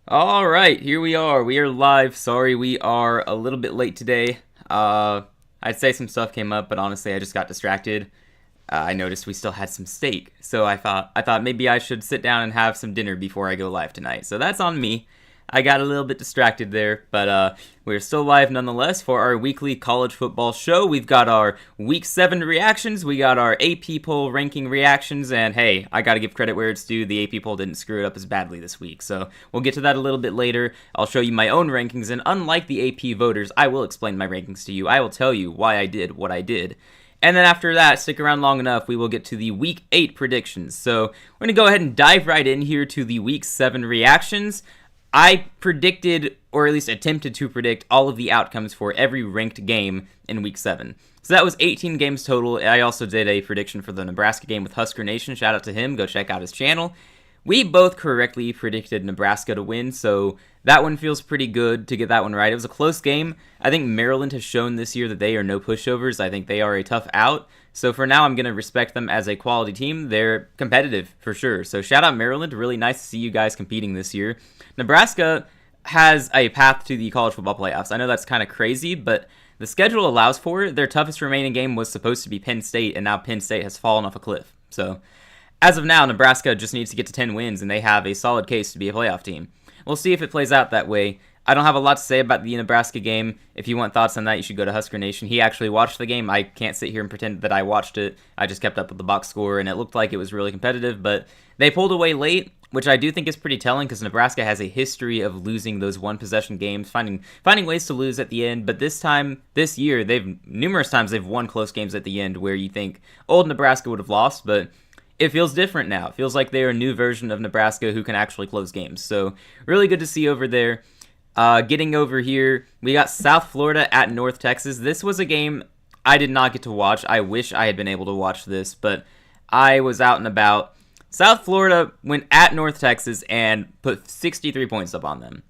All right, here we are. We are live. Sorry, we are a little bit late today. I'd say some stuff came up, but honestly, I just got distracted. I noticed we still had some steak, so I thought maybe I should sit down and have some dinner before I go live tonight. So that's on me. I got a little bit distracted there, but we're still live nonetheless for our weekly college football show. We've got our Week 7 reactions, we got our AP poll ranking reactions, and hey, I gotta give credit where it's due. The AP poll didn't screw it up as badly this week, so we'll get to that a little bit later. I'll show you my own rankings, and unlike the AP voters, I will explain my rankings to you. I will tell you why I did what I did. And then after that, stick around long enough, we will get to the Week 8 predictions. So we're going to go ahead and dive right in here to the Week 7 reactions. I predicted, or at least attempted to predict, all of the outcomes for every ranked game in Week 7. So that was 18 games total. I also did a prediction for the Nebraska game with Husker Nation. Shout out to him. Go check out his channel. We both correctly predicted Nebraska to win, so that one feels pretty good to get that one right. It was a close game. I think Maryland has shown this year that they are no pushovers. I think they are a tough out. So for now, I'm going to respect them as a quality team. They're competitive for sure. So shout out Maryland. Really nice to see you guys competing this year. Nebraska has a path to the college football playoffs. I know that's kind of crazy, but the schedule allows for it. Their toughest remaining game was supposed to be Penn State, and now Penn State has fallen off a cliff. So as of now, Nebraska just needs to get to 10 wins, and they have a solid case to be a playoff team. We'll see if it plays out that way. I don't have a lot to say about the Nebraska game. If you want thoughts on that, you should go to Husker Nation. He actually watched the game. I can't sit here and pretend that I watched it. I just kept up with the box score, and it looked like it was really competitive, but they pulled away late, which I do think is pretty telling because Nebraska has a history of losing those one-possession games, finding ways to lose at the end. But this year, numerous times they've won close games at the end where you think old Nebraska would have lost, but it feels different now. It feels like they're a new version of Nebraska who can actually close games. So really good to see over there. Getting over here, we got South Florida at North Texas. This was a game I did not get to watch. I wish I had been able to watch this, but I was out and about. South Florida went at North Texas and put 63 points up on them.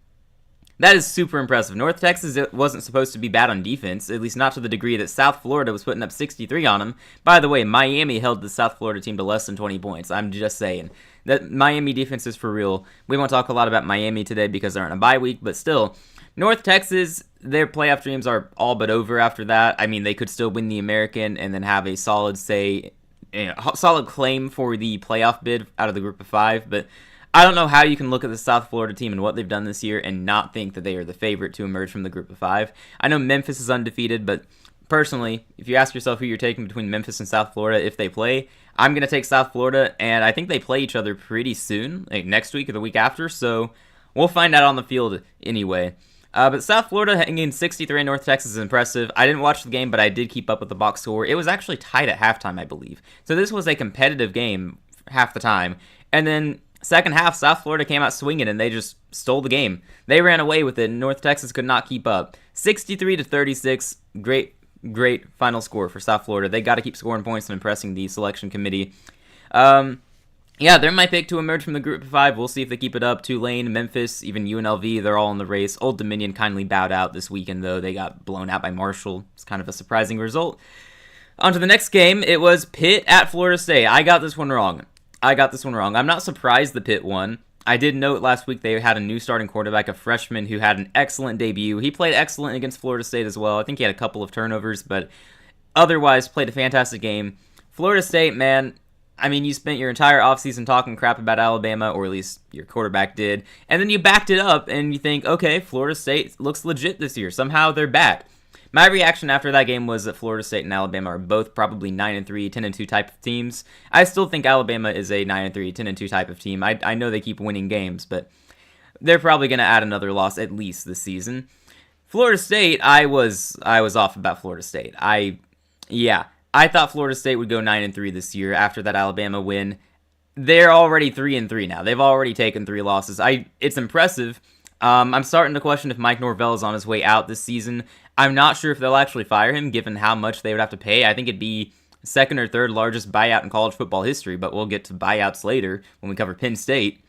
That is super impressive. North Texas wasn't supposed to be bad on defense, at least not to the degree that South Florida was putting up 63 on them. By the way, Miami held the South Florida team to less than 20 points. I'm just saying. That Miami defense is for real. We won't talk a lot about Miami today because they're on a bye week, but still, North Texas, their playoff dreams are all but over after that. I mean, they could still win the American and then have a solid claim for the playoff bid out of the group of 5, but I don't know how you can look at the South Florida team and what they've done this year and not think that they are the favorite to emerge from the group of 5. I know Memphis is undefeated, but personally, if you ask yourself who you're taking between Memphis and South Florida if they play, I'm going to take South Florida, and I think they play each other pretty soon, like next week or the week after, so we'll find out on the field anyway. But South Florida hanging 63 in North Texas is impressive. I didn't watch the game, but I did keep up with the box score. It was actually tied at halftime, I believe. So this was a competitive game half the time. And then second half, South Florida came out swinging, and they just stole the game. They ran away with it, and North Texas could not keep up. 63-36, great final score for South Florida. They got to keep scoring points and impressing the selection committee. Yeah, they're my pick to emerge from the group of 5. We'll see if they keep it up. Tulane, Memphis, even UNLV, they're all in the race. Old Dominion kindly bowed out this weekend, though. They got blown out by Marshall. It's kind of a surprising result. On to the next game. It was Pitt at Florida State. I got this one wrong. I'm not surprised the Pitt won. I did note last week they had a new starting quarterback, a freshman who had an excellent debut. He played excellent against Florida State as well. I think he had a couple of turnovers, but otherwise played a fantastic game. Florida State, man, I mean, you spent your entire offseason talking crap about Alabama, or at least your quarterback did, and then you backed it up and you think, okay, Florida State looks legit this year. Somehow they're back. My reaction after that game was that Florida State and Alabama are both probably 9-3, 10-2 type of teams. I still think Alabama is a 9-3, 10-2 type of team. I know they keep winning games, but they're probably going to add another loss at least this season. Florida State, I was off about Florida State. I thought Florida State would go 9-3 this year after that Alabama win. They're already 3-3 now. They've already taken 3 losses. It's impressive. I'm starting to question if Mike Norvell is on his way out this season. I'm not sure if they'll actually fire him, given how much they would have to pay. I think it'd be second or third largest buyout in college football history, but we'll get to buyouts later when we cover Penn State.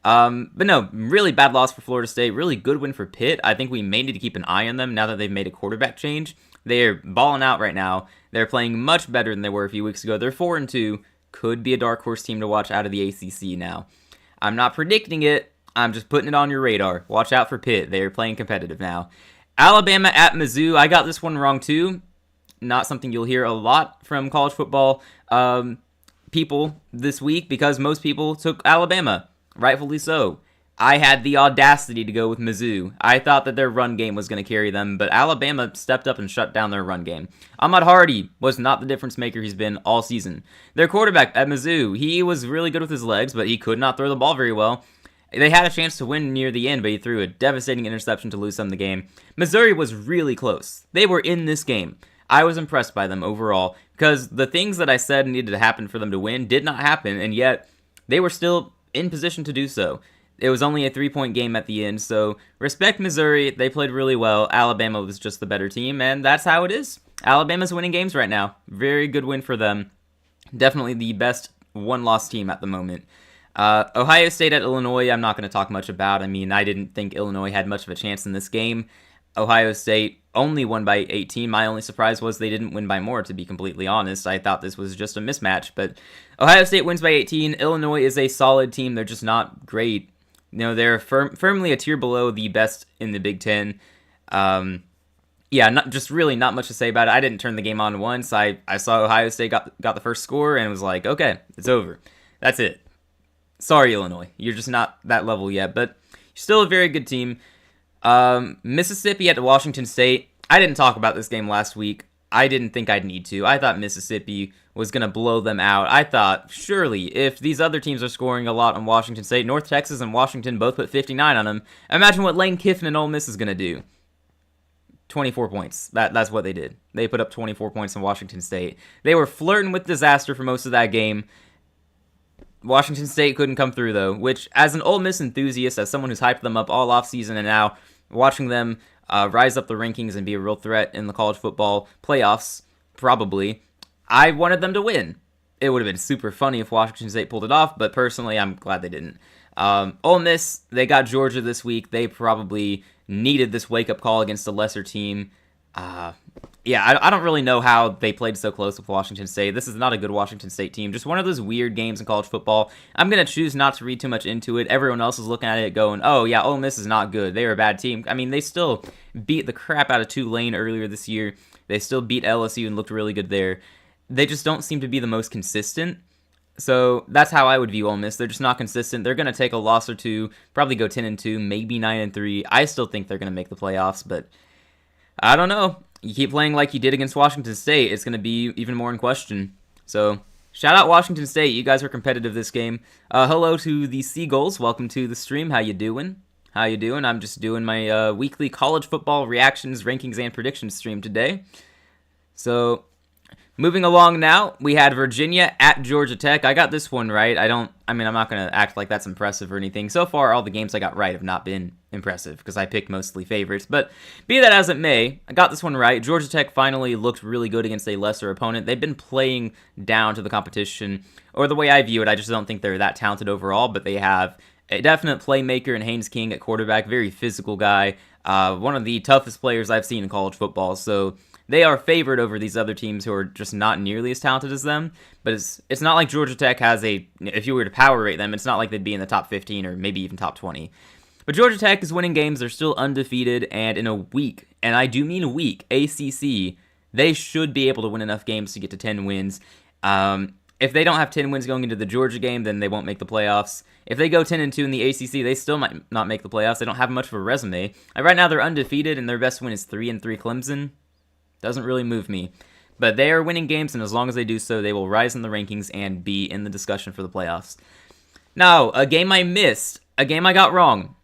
But no, really bad loss for Florida State. Really good win for Pitt. I think we may need to keep an eye on them now that they've made a quarterback change. They're balling out right now. They're playing much better than they were a few weeks ago. They're 4-2. Could be a dark horse team to watch out of the ACC now. I'm not predicting it. I'm just putting it on your radar. Watch out for Pitt. They're playing competitive now. Alabama at Mizzou. I got this one wrong too. Not something you'll hear a lot from college football people this week because most people took Alabama. Rightfully so. I had the audacity to go with Mizzou. I thought that their run game was going to carry them, but Alabama stepped up and shut down their run game. Ahmad Hardy was not the difference maker he's been all season. Their quarterback at Mizzou, he was really good with his legs, but he could not throw the ball very well. They had a chance to win near the end, but he threw a devastating interception to lose them the game. Missouri was really close. They were in this game. I was impressed by them overall because the things that I said needed to happen for them to win did not happen, and yet they were still in position to do so. It was only a 3-point game at the end, so respect Missouri. They played really well. Alabama was just the better team, and that's how it is. Alabama's winning games right now. Very good win for them. Definitely the best one-loss team at the moment. Ohio State at Illinois, I'm not going to talk much about. I mean, I didn't think Illinois had much of a chance in this game. Ohio State only won by 18. My only surprise was they didn't win by more, to be completely honest. I thought this was just a mismatch, but Ohio State wins by 18. Illinois is a solid team. They're just not great. You know, they're firmly a tier below the best in the Big Ten. Not much to say about it. I didn't turn the game on once. I saw Ohio State got the first score and was like, okay, it's over. That's it. Sorry, Illinois. You're just not that level yet, but you're still a very good team. Mississippi at Washington State. I didn't talk about this game last week. I didn't think I'd need to. I thought Mississippi was going to blow them out. I thought, surely, if these other teams are scoring a lot on Washington State, North Texas and Washington both put 59 on them, imagine what Lane Kiffin and Ole Miss is going to do. 24 points. That's what they did. They put up 24 points on Washington State. They were flirting with disaster for most of that game. Washington State couldn't come through, though, which, as an Ole Miss enthusiast, as someone who's hyped them up all offseason and now watching them rise up the rankings and be a real threat in the college football playoffs, probably, I wanted them to win. It would have been super funny if Washington State pulled it off, but personally, I'm glad they didn't. Ole Miss, they got Georgia this week. They probably needed this wake-up call against a lesser team. I don't really know how they played so close with Washington State. This is not a good Washington State team. Just one of those weird games in college football. I'm going to choose not to read too much into it. Everyone else is looking at it going, oh, yeah, Ole Miss is not good. They were a bad team. I mean, they still beat the crap out of Tulane earlier this year. They still beat LSU and looked really good there. They just don't seem to be the most consistent. So that's how I would view Ole Miss. They're just not consistent. They're going to take a loss or two, probably go 10-2, maybe 9-3. I still think they're going to make the playoffs, but I don't know. You keep playing like you did against Washington State, it's going to be even more in question. So, shout out Washington State. You guys were competitive this game. Hello to the Seagulls. Welcome to the stream. How you doing? I'm just doing my weekly college football reactions, rankings, and predictions stream today. So, moving along now, we had Virginia at Georgia Tech. I got this one right. I'm not going to act like that's impressive or anything. So far, all the games I got right have not been impressive because I picked mostly favorites. But be that as it may, I got this one right. Georgia Tech finally looked really good against a lesser opponent. They've been playing down to the competition, or the way I view it, I just don't think they're that talented overall, but they have a definite playmaker in Haynes King at quarterback, very physical guy, one of the toughest players I've seen in college football. So they are favored over these other teams who are just not nearly as talented as them. But it's not like Georgia Tech has if you were to power rate them, it's not like they'd be in the top 15 or maybe even top 20. But Georgia Tech is winning games. They're still undefeated. And in a week, and I do mean a week, ACC, they should be able to win enough games to get to 10 wins. If they don't have 10 wins going into the Georgia game, then they won't make the playoffs. If they go 10-2 in the ACC, they still might not make the playoffs. They don't have much of a resume. Right now, they're undefeated, and their best win is 3-3 Clemson. Doesn't really move me. But they are winning games, and as long as they do so, they will rise in the rankings and be in the discussion for the playoffs. Now, a game I missed, a game I got wrong.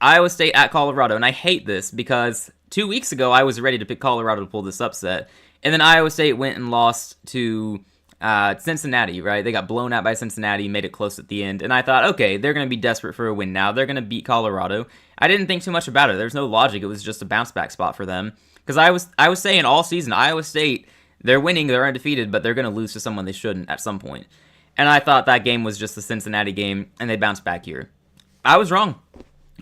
Iowa State at Colorado, and I hate this because 2 weeks ago, I was ready to pick Colorado to pull this upset, and then Iowa State went and lost to Cincinnati, right? They got blown out by Cincinnati, made it close at the end, and I thought, okay, they're going to be desperate for a win now. They're going to beat Colorado. I didn't think too much about it. There's no logic. It was just a bounce-back spot for them. Because I was saying all season, Iowa State, they're winning, they're undefeated, but they're going to lose to someone they shouldn't at some point. And I thought that game was just the Cincinnati game, and they bounced back here. I was wrong.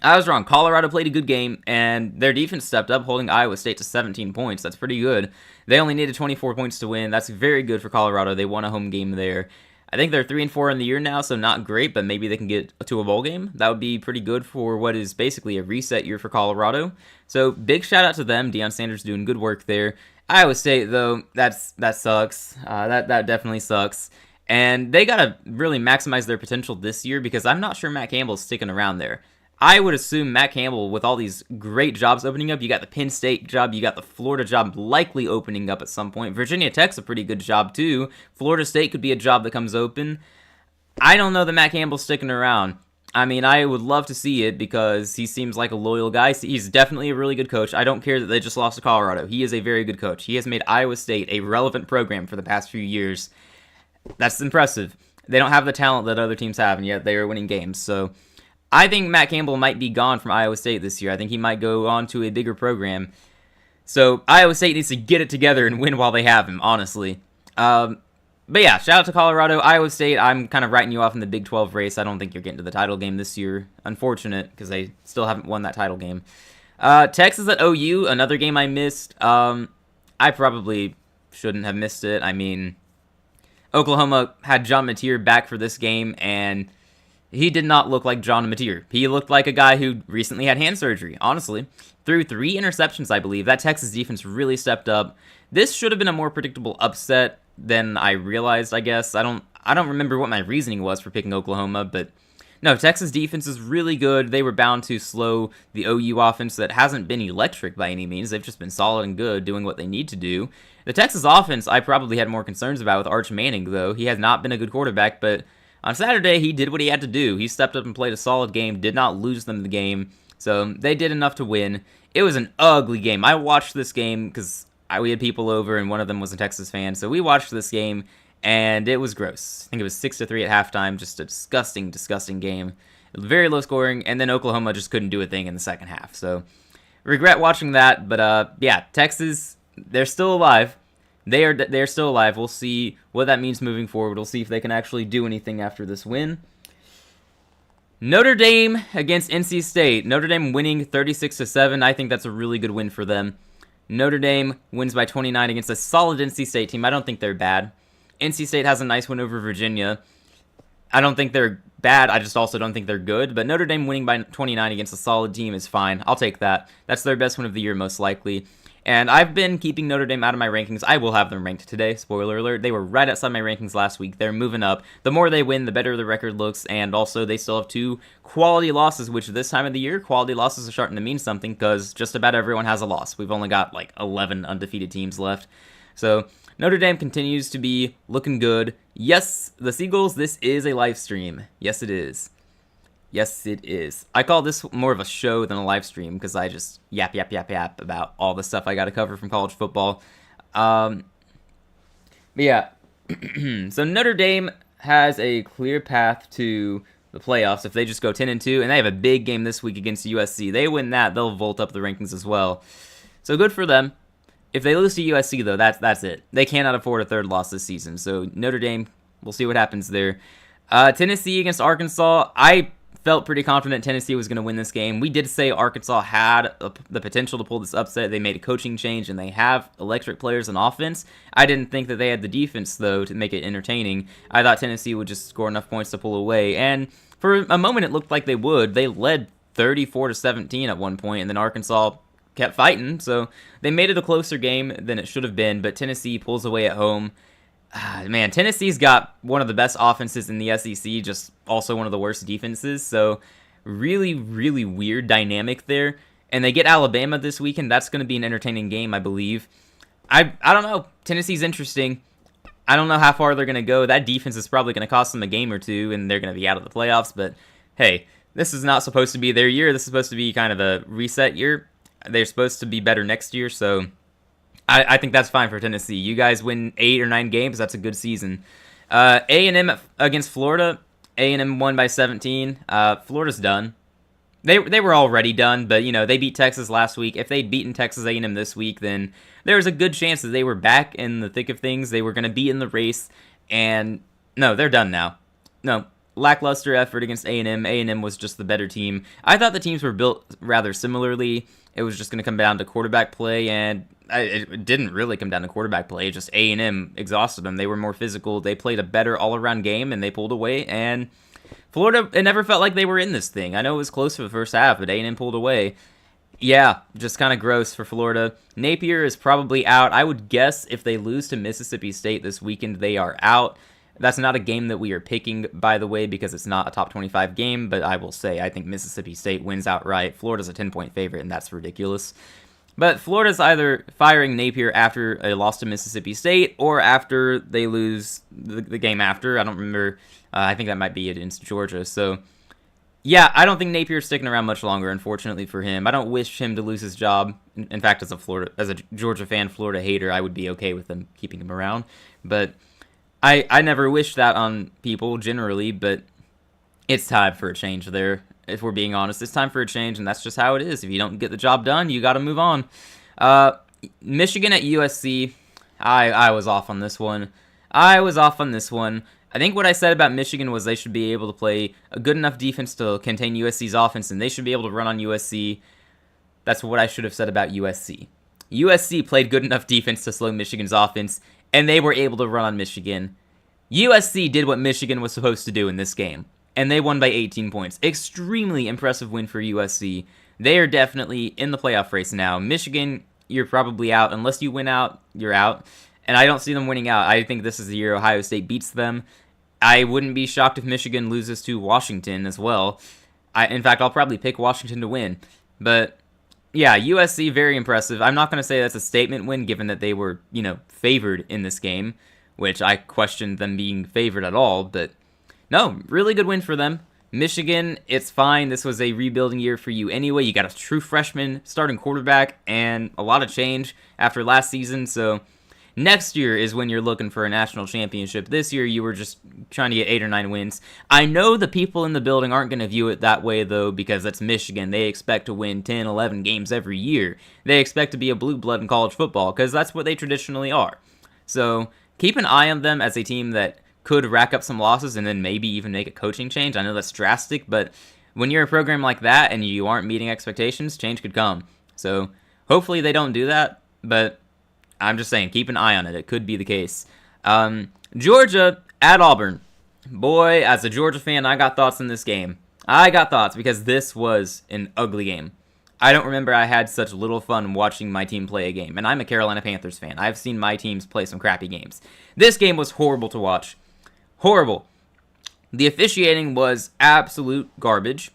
Colorado played a good game, and their defense stepped up, holding Iowa State to 17 points. That's pretty good. They only needed 24 points to win. That's very good for Colorado. They won a home game there. I think they're 3-4 in the year now, so not great, but maybe they can get to a bowl game. That would be pretty good for what is basically a reset year for Colorado. So big shout out to them. Deion Sanders doing good work there. Iowa State, though, that sucks. That definitely sucks. And they got to really maximize their potential this year because I'm not sure Matt Campbell's sticking around there. I would assume Matt Campbell, with all these great jobs opening up, you got the Penn State job, you got the Florida job likely opening up at some point. Virginia Tech's a pretty good job too. Florida State could be a job that comes open. I don't know that Matt Campbell's sticking around. I mean, I would love to see it because he seems like a loyal guy. He's definitely a really good coach. I don't care that they just lost to Colorado. He is a very good coach. He has made Iowa State a relevant program for the past few years. That's impressive. They don't have the talent that other teams have, and yet they are winning games. So I think Matt Campbell might be gone from Iowa State this year. I think he might go on to a bigger program. So Iowa State needs to get it together and win while they have him, honestly. But yeah, shout out to Colorado. Iowa State, I'm kind of writing you off in the Big 12 race. I don't think you're getting to the title game this year. Unfortunate, because they still haven't won that title game. Texas at OU, another game I missed. I probably shouldn't have missed it. I mean, Oklahoma had John Mateer back for this game, and he did not look like John Mateer. He looked like a guy who recently had hand surgery, honestly. Threw 3 interceptions, I believe. That Texas defense really stepped up. This should have been a more predictable upset than I realized, I guess. I don't remember what my reasoning was for picking Oklahoma, but no, Texas defense is really good. They were bound to slow the OU offense that hasn't been electric by any means. They've just been solid and good, doing what they need to do. The Texas offense, I probably had more concerns about with Arch Manning, though. He has not been a good quarterback, but on Saturday, he did what he had to do. He stepped up and played a solid game, did not lose them the game, so they did enough to win. It was an ugly game. I watched this game because we had people over, and one of them was a Texas fan, so we watched this game, and it was gross. I think it was 6-3 at halftime, just a disgusting, disgusting game. Very low scoring, and then Oklahoma just couldn't do a thing in the second half, so regret watching that, but yeah, Texas, they're still alive. They're still alive. We'll see what that means moving forward. We'll see if they can actually do anything after this win. Notre Dame against NC State. Notre Dame winning 36-7. I think that's a really good win for them. Notre Dame wins by 29 against a solid NC State team. I don't think they're bad. NC State has a nice win over Virginia. I don't think they're bad. I just also don't think they're good. But Notre Dame winning by 29 against a solid team is fine. I'll take that. That's their best win of the year, most likely. And I've been keeping Notre Dame out of my rankings. I will have them ranked today. Spoiler alert. They were right outside my rankings last week. They're moving up. The more they win, the better the record looks. And also, they still have 2 quality losses, which this time of the year, quality losses are starting to mean something because just about everyone has a loss. We've only got like 11 undefeated teams left. So Notre Dame continues to be looking good. Yes, the Seagulls, this is a live stream. Yes, it is. Yes, it is. I call this more of a show than a live stream because I just yap about all the stuff I got to cover from college football. But yeah, so Notre Dame has a clear path to the playoffs if they just go 10-2, and they have a big game this week against USC. They win that, they'll vault up the rankings as well. So good for them. If they lose to USC, though, that's it. They cannot afford a third loss this season. So Notre Dame, we'll see what happens there. Tennessee against Arkansas. I felt pretty confident Tennessee was going to win this game. We did say Arkansas had the potential to pull this upset. They made a coaching change, and they have electric players on offense. I didn't think that they had the defense, though, to make it entertaining. I thought Tennessee would just score enough points to pull away, and for a moment it looked like they would. They led 34-17 at one point, and then Arkansas kept fighting, so they made it a closer game than it should have been, but Tennessee pulls away at home. Man, Tennessee's got one of the best offenses in the SEC, just also one of the worst defenses, so really, really weird dynamic there. And they get Alabama this weekend. That's going to be an entertaining game, I believe. I don't know. Tennessee's interesting. I don't know how far they're going to go. That defense is probably going to cost them a game or two, and they're going to be out of the playoffs, but hey, this is not supposed to be their year. This is supposed to be kind of a reset year. They're supposed to be better next year, so I think that's fine for Tennessee. You guys win 8 or 9 games, that's a good season. A&M against Florida. A&M won by 17. Florida's done. They were already done, but they beat Texas last week. If they'd beaten Texas A&M this week, then there was a good chance that they were back in the thick of things. They were going to be in the race, and no, they're done now. No, lackluster effort against A&M. A&M was just the better team. I thought the teams were built rather similarly. It was just going to come down to quarterback play, and it didn't really come down to quarterback play. Just A&M exhausted them. They were more physical. They played a better all-around game, and they pulled away. And Florida, it never felt like they were in this thing. I know it was close for the first half, but A&M pulled away. Yeah, just kind of gross for Florida. Napier is probably out. I would guess if they lose to Mississippi State this weekend, they are out. That's not a game that we are picking, by the way, because it's not a top 25 game, but I will say I think Mississippi State wins outright. Florida's a 10-point favorite, and that's ridiculous. But Florida's either firing Napier after a loss to Mississippi State or after they lose the game after. I don't remember. I think that might be against Georgia. So, yeah, I don't think Napier's sticking around much longer, unfortunately for him. I don't wish him to lose his job. In fact, as a Georgia fan, Florida hater, I would be okay with them keeping him around. But I never wish that on people generally, but it's time for a change there. If we're being honest, it's time for a change, and that's just how it is. If you don't get the job done, you got to move on. Michigan at USC, I was off on this one. I think what I said about Michigan was they should be able to play a good enough defense to contain USC's offense, and they should be able to run on USC. That's what I should have said about USC. USC played good enough defense to slow Michigan's offense, and they were able to run on Michigan. USC did what Michigan was supposed to do in this game, and they won by 18 points. Extremely impressive win for USC. They are definitely in the playoff race now. Michigan, you're probably out. Unless you win out, you're out. And I don't see them winning out. I think this is the year Ohio State beats them. I wouldn't be shocked if Michigan loses to Washington as well. In fact, I'll probably pick Washington to win. But yeah, USC, very impressive. I'm not going to say that's a statement win, given that they were, favored in this game, which I questioned them being favored at all. But no, really good win for them. Michigan, it's fine. This was a rebuilding year for you anyway. You got a true freshman starting quarterback and a lot of change after last season. So next year is when you're looking for a national championship. This year, you were just trying to get 8 or 9 wins. I know the people in the building aren't going to view it that way, though, because it's Michigan. They expect to win 10, 11 games every year. They expect to be a blue blood in college football, because that's what they traditionally are. So keep an eye on them as a team that could rack up some losses and then maybe even make a coaching change. I know that's drastic, but when you're a program like that and you aren't meeting expectations, change could come. So hopefully they don't do that, but I'm just saying, keep an eye on it. It could be the case. Georgia at Auburn. Boy, as a Georgia fan, I got thoughts in this game. I got thoughts because this was an ugly game. I don't remember I had such little fun watching my team play a game. And I'm a Carolina Panthers fan. I've seen my teams play some crappy games. This game was horrible to watch. Horrible. The officiating was absolute garbage.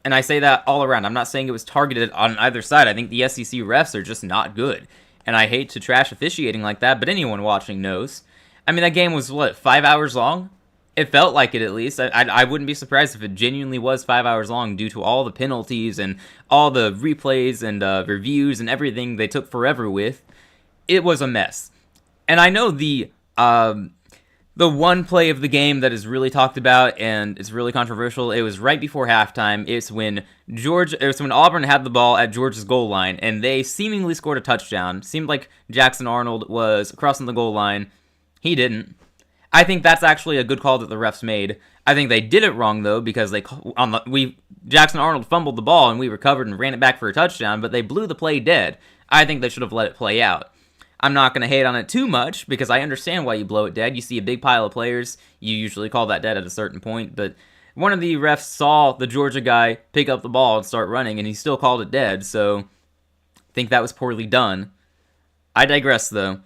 And I say that all around. I'm not saying it was targeted on either side. I think the SEC refs are just not good. And I hate to trash officiating like that, but anyone watching knows. I mean, that game was, 5 hours long? It felt like it, at least. I wouldn't be surprised if it genuinely was 5 hours long due to all the penalties and all the replays and reviews and everything they took forever with. It was a mess. And I know the one play of the game that is really talked about and is really controversial, it was right before halftime. It's when Auburn had the ball at Georgia's goal line, and they seemingly scored a touchdown. Seemed like Jackson Arnold was crossing the goal line. He didn't. I think that's actually a good call that the refs made. I think they did it wrong, though, because Jackson Arnold fumbled the ball, and we recovered and ran it back for a touchdown, but they blew the play dead. I think they should have let it play out. I'm not going to hate on it too much, because I understand why you blow it dead. You see a big pile of players, you usually call that dead at a certain point, but one of the refs saw the Georgia guy pick up the ball and start running, and he still called it dead, so I think that was poorly done. I digress, though.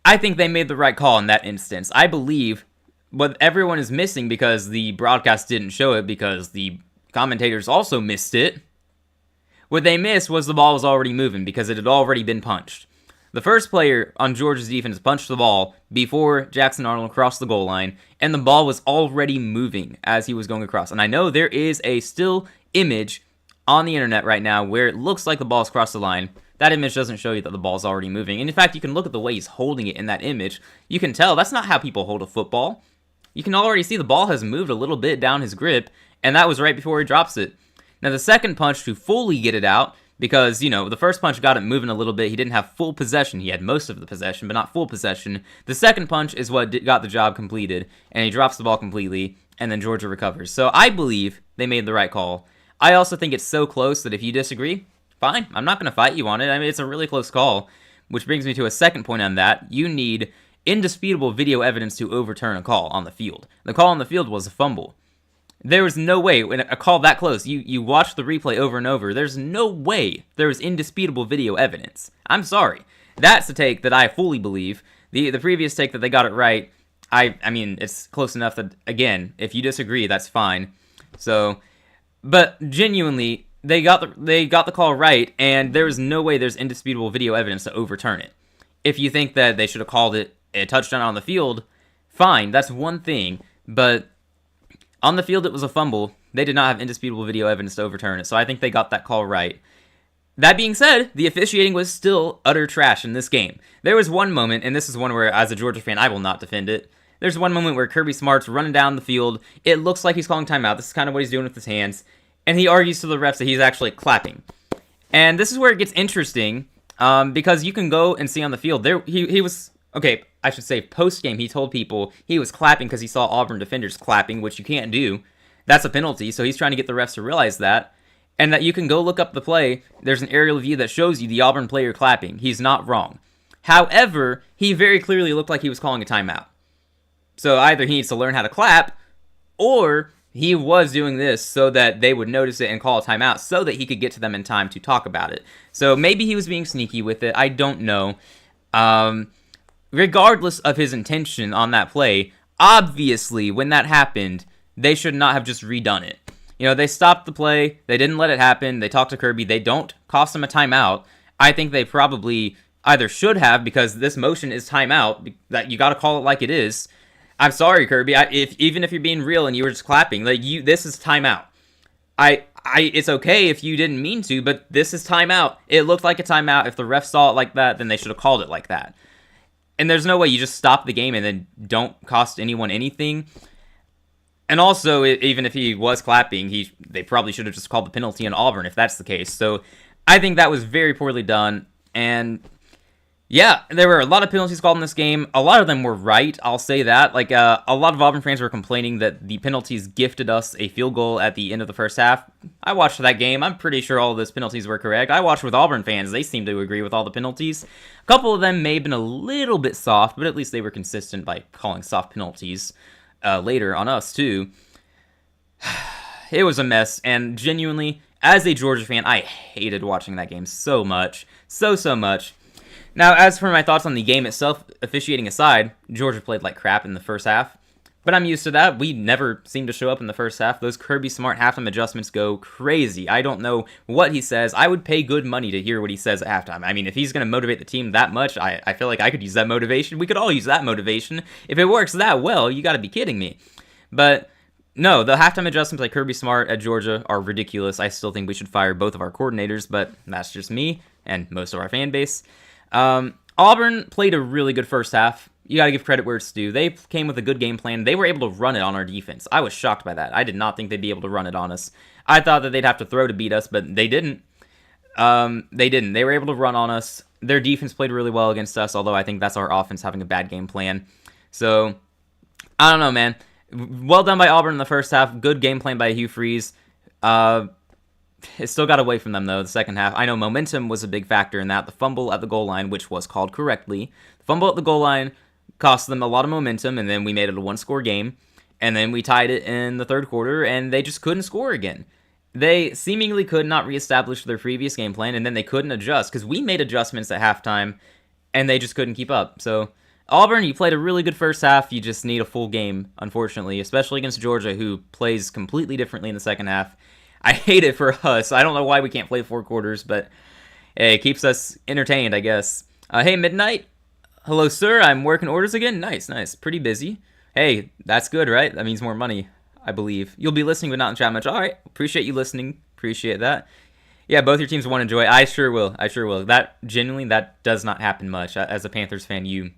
I think they made the right call in that instance. I believe what everyone is missing, because the broadcast didn't show it, because the commentators also missed it, what they missed was the ball was already moving, because it had already been punched. The first player on Georgia's defense punched the ball before Jackson Arnold crossed the goal line, and the ball was already moving as he was going across. And I know there is a still image on the internet right now where it looks like the ball's crossed the line. That image doesn't show you that the ball's already moving. And in fact, you can look at the way he's holding it in that image. You can tell that's not how people hold a football. You can already see the ball has moved a little bit down his grip, and that was right before he drops it. Now, the second punch to fully get it out, because, the first punch got it moving a little bit. He didn't have full possession. He had most of the possession, but not full possession. The second punch is what got the job completed, and he drops the ball completely. and then Georgia recovers. So I believe they made the right call. I also think it's so close that if you disagree, fine. I'm not going to fight you on it. I mean, it's a really close call, which brings me to a second point on that. You need indisputable video evidence to overturn a call on the field. The call on the field was a fumble. There was no way, when a call that close, you watch the replay over and over, there's no way there was indisputable video evidence. I'm sorry. That's the take that I fully believe. The previous take that they got it right, I mean, it's close enough that, again, if you disagree, that's fine. So, but genuinely, they got the call right, and there is no way there's indisputable video evidence to overturn it. If you think that they should have called it a touchdown on the field, fine, that's one thing, but on the field it was a fumble. They did not have indisputable video evidence to overturn it, so I think they got that call right. That being said, the officiating was still utter trash in this game. There was one moment, and this is one where, as a Georgia fan, I will not defend it. There's one moment where Kirby Smart's running down the field. It looks like he's calling timeout. This is kind of what he's doing with his hands. And he argues to the refs that he's actually clapping. And this is where it gets interesting, because you can go and see on the field. He was, okay, I should say post-game, he told people he was clapping because he saw Auburn defenders clapping, which you can't do. That's a penalty, so he's trying to get the refs to realize that. And that you can go look up the play. There's an aerial view that shows you the Auburn player clapping. He's not wrong. However, he very clearly looked like he was calling a timeout. So either he needs to learn how to clap, or he was doing this so that they would notice it and call a timeout so that he could get to them in time to talk about it. So maybe he was being sneaky with it. I don't know. Regardless of his intention on that play, obviously when that happened, they should not have just redone it. You know, they stopped the play. They didn't let it happen. They talked to Kirby. They don't cost him a timeout. I think they probably either should have, because this motion is timeout, that you got to call it like it is. I'm sorry, Kirby. Even if you're being real and you were just clapping, this is timeout. It's okay if you didn't mean to, but this is timeout. It looked like a timeout. If the ref saw it like that, then they should have called it like that. And there's no way you just stop the game and then don't cost anyone anything. And also, even if he was clapping, they probably should have just called the penalty on Auburn if that's the case. So I think that was very poorly done. And yeah, there were a lot of penalties called in this game. A lot of them were right, I'll say that. A lot of Auburn fans were complaining that the penalties gifted us a field goal at the end of the first half. I watched that game. I'm pretty sure all of those penalties were correct. I watched with Auburn fans. They seemed to agree with all the penalties. A couple of them may have been a little bit soft, but at least they were consistent by calling soft penalties later on us, too. It was a mess, and genuinely, as a Georgia fan, I hated watching that game so much. So much. Now, as for my thoughts on the game itself, officiating aside, Georgia played like crap in the first half. But I'm used to that. We never seem to show up in the first half. Those Kirby Smart halftime adjustments go crazy. I don't know what he says. I would pay good money to hear what he says at halftime. I mean, if he's going to motivate the team that much, I feel like I could use that motivation. We could all use that motivation. If it works that well, you got to be kidding me. But no, the halftime adjustments like Kirby Smart at Georgia are ridiculous. I still think we should fire both of our coordinators, but that's just me and most of our fan base. Auburn played a really good first half. You got to give credit where it's due. They came with a good game plan. They were able to run it on our defense. I was shocked by that. I did not think they'd be able to run it on us. I thought that they'd have to throw to beat us, but they didn't. They were able to run on us. Their defense played really well against us, although I think that's our offense having a bad game plan. So, I don't know, man. Well done by Auburn in the first half. Good game plan by Hugh Freeze. It still got away from them, though, the second half. I know momentum was a big factor in that. The fumble at the goal line, which was called correctly. The fumble at the goal line cost them a lot of momentum, and then we made it a one-score game. And then we tied it in the third quarter, and they just couldn't score again. They seemingly could not reestablish their previous game plan, and then they couldn't adjust, because we made adjustments at halftime, and they just couldn't keep up. So, Auburn, you played a really good first half. You just need a full game, unfortunately, especially against Georgia, who plays completely differently in the second half. I hate it for us. I don't know why we can't play 4 quarters, but hey, it keeps us entertained, I guess. Hey, Midnight. Hello, sir. I'm working orders again. Nice. Pretty busy. Hey, that's good, right? That means more money, I believe. You'll be listening, but not in chat much. All right. Appreciate you listening. Appreciate that. Yeah, both your teams won and joy. I sure will. That does not happen much. As a Panthers fan, you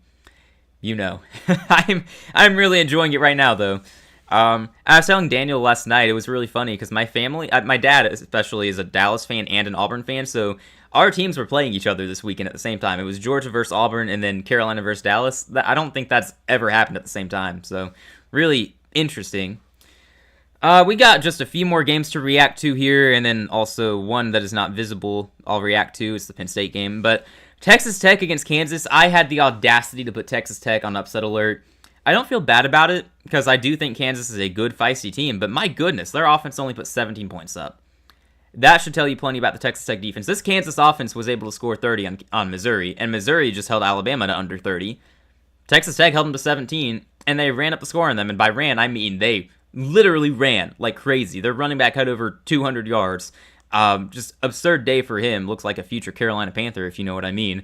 know. I'm really enjoying it right now, though. I was telling Daniel last night, it was really funny because my family, my dad especially, is a Dallas fan and an Auburn fan, so our teams were playing each other this weekend at the same time. It was Georgia versus Auburn and then Carolina versus Dallas. I don't think that's ever happened at the same time, so really interesting. We got just a few more games to react to here, and then also one that is not visible I'll react to. It's the Penn State game. But Texas Tech against Kansas, I had the audacity to put Texas Tech on upset alert. I don't feel bad about it, because I do think Kansas is a good, feisty team, but my goodness, their offense only put 17 points up. That should tell you plenty about the Texas Tech defense. This Kansas offense was able to score 30 on Missouri, and Missouri just held Alabama to under 30. Texas Tech held them to 17, and they ran up the score on them, and by ran, I mean they literally ran like crazy. Their running back had over 200 yards. Just absurd day for him. Looks like a future Carolina Panther, if you know what I mean.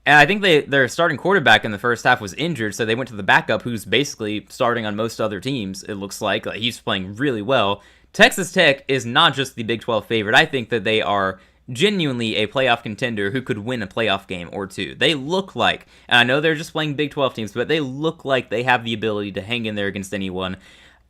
And I think their starting quarterback in the first half was injured, so they went to the backup, who's basically starting on most other teams, it looks like. He's playing really well. Texas Tech is not just the Big 12 favorite. I think that they are genuinely a playoff contender who could win a playoff game or two. They look like, and I know they're just playing Big 12 teams, but they look like they have the ability to hang in there against anyone.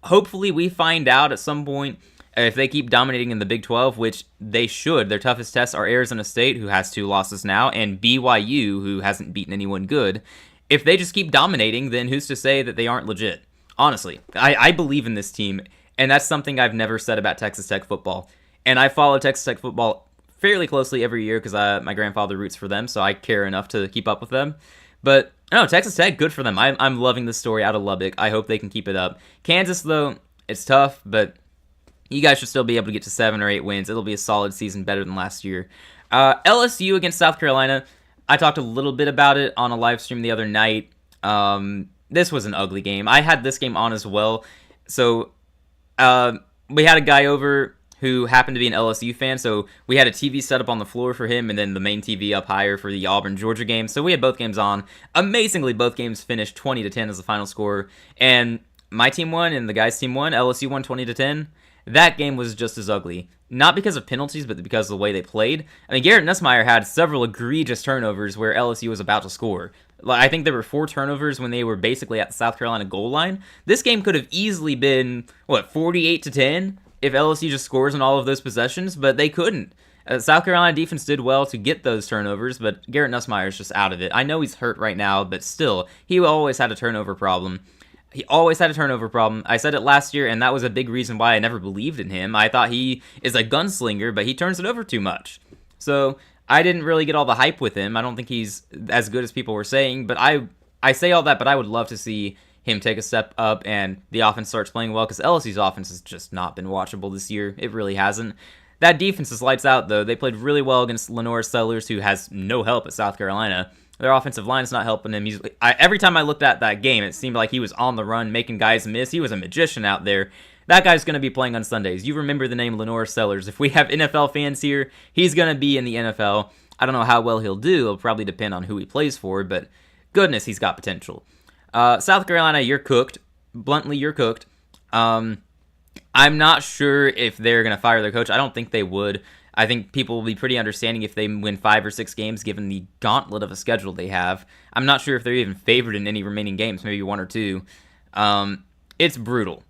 Hopefully we find out at some point if they keep dominating in the Big 12, which they should. Their toughest tests are Arizona State, who has 2 losses now, and BYU, who hasn't beaten anyone good. If they just keep dominating, then who's to say that they aren't legit? Honestly, I believe in this team, and that's something I've never said about Texas Tech football. And I follow Texas Tech football fairly closely every year because my grandfather roots for them, so I care enough to keep up with them. But no, Texas Tech, good for them. I'm loving this story out of Lubbock. I hope they can keep it up. Kansas, though, it's tough, but you guys should still be able to get to 7 or 8 wins. It'll be a solid season, better than last year. LSU against South Carolina. I talked a little bit about it on a live stream the other night. This was an ugly game. I had this game on as well. So we had a guy over who happened to be an LSU fan, so we had a TV set up on the floor for him, and then the main TV up higher for the Auburn-Georgia game, so we had both games on. Amazingly, both games finished 20-10 as the final score, and my team won, and the guy's team won. LSU won 20-10. That game was just as ugly. Not because of penalties, but because of the way they played. I mean, Garrett Nussmeier had several egregious turnovers where LSU was about to score. I think there were 4 turnovers when they were basically at the South Carolina goal line. This game could have easily been, 48-10? If LSU just scores on all of those possessions, but they couldn't. South Carolina defense did well to get those turnovers, but Garrett Nussmeier is just out of it. I know he's hurt right now, but still, he always had a turnover problem. I said it last year, and that was a big reason why I never believed in him. I thought he is a gunslinger, but he turns it over too much. So I didn't really get all the hype with him. I don't think he's as good as people were saying, but I say all that, but I would love to see him take a step up and the offense starts playing well, because LSU's offense has just not been watchable this year. It really hasn't. That defense is lights out, though. They played really well against Lenore Sellers, who has no help at South Carolina. Their offensive line is not helping him. Every time I looked at that game, it seemed like he was on the run, making guys miss. He was a magician out there. That guy's going to be playing on Sundays. You remember the name Lenore Sellers. If we have NFL fans here, he's going to be in the NFL. I don't know how well he'll do. It'll probably depend on who he plays for, but goodness, he's got potential. South Carolina, you're cooked. Bluntly, you're cooked. I'm not sure if they're going to fire their coach. I don't think they would. I think people will be pretty understanding if they win 5 or 6 games, given the gauntlet of a schedule they have. I'm not sure if they're even favored in any remaining games, maybe 1 or 2. It's brutal.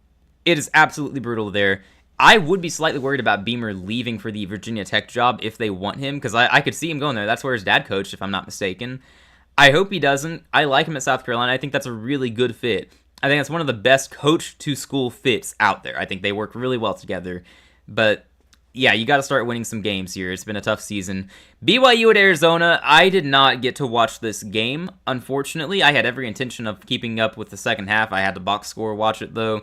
It is absolutely brutal there. I would be slightly worried about Beamer leaving for the Virginia Tech job if they want him, because I could see him going there. That's where his dad coached, if I'm not mistaken. I hope he doesn't. I like him at South Carolina. I think that's a really good fit. I think that's one of the best coach-to-school fits out there. I think they work really well together. But yeah, you got to start winning some games here. It's been a tough season. BYU at Arizona, I did not get to watch this game, unfortunately. I had every intention of keeping up with the second half. I had to box score watch it, though.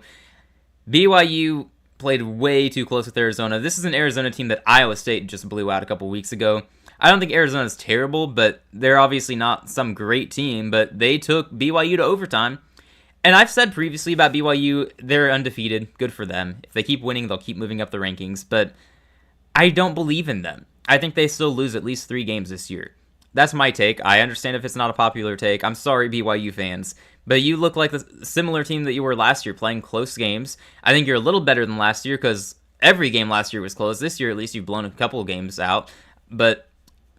BYU played way too close with Arizona. This is an Arizona team that Iowa State just blew out a couple weeks ago. I don't think Arizona's terrible, but they're obviously not some great team, but they took BYU to overtime. And I've said previously about BYU, they're undefeated. Good for them. If they keep winning, they'll keep moving up the rankings, but I don't believe in them. I think they still lose at least 3 games this year. That's my take. I understand if it's not a popular take. I'm sorry, BYU fans. But you look like the similar team that you were last year, playing close games. I think you're a little better than last year because every game last year was close. This year, at least, you've blown a couple of games out. But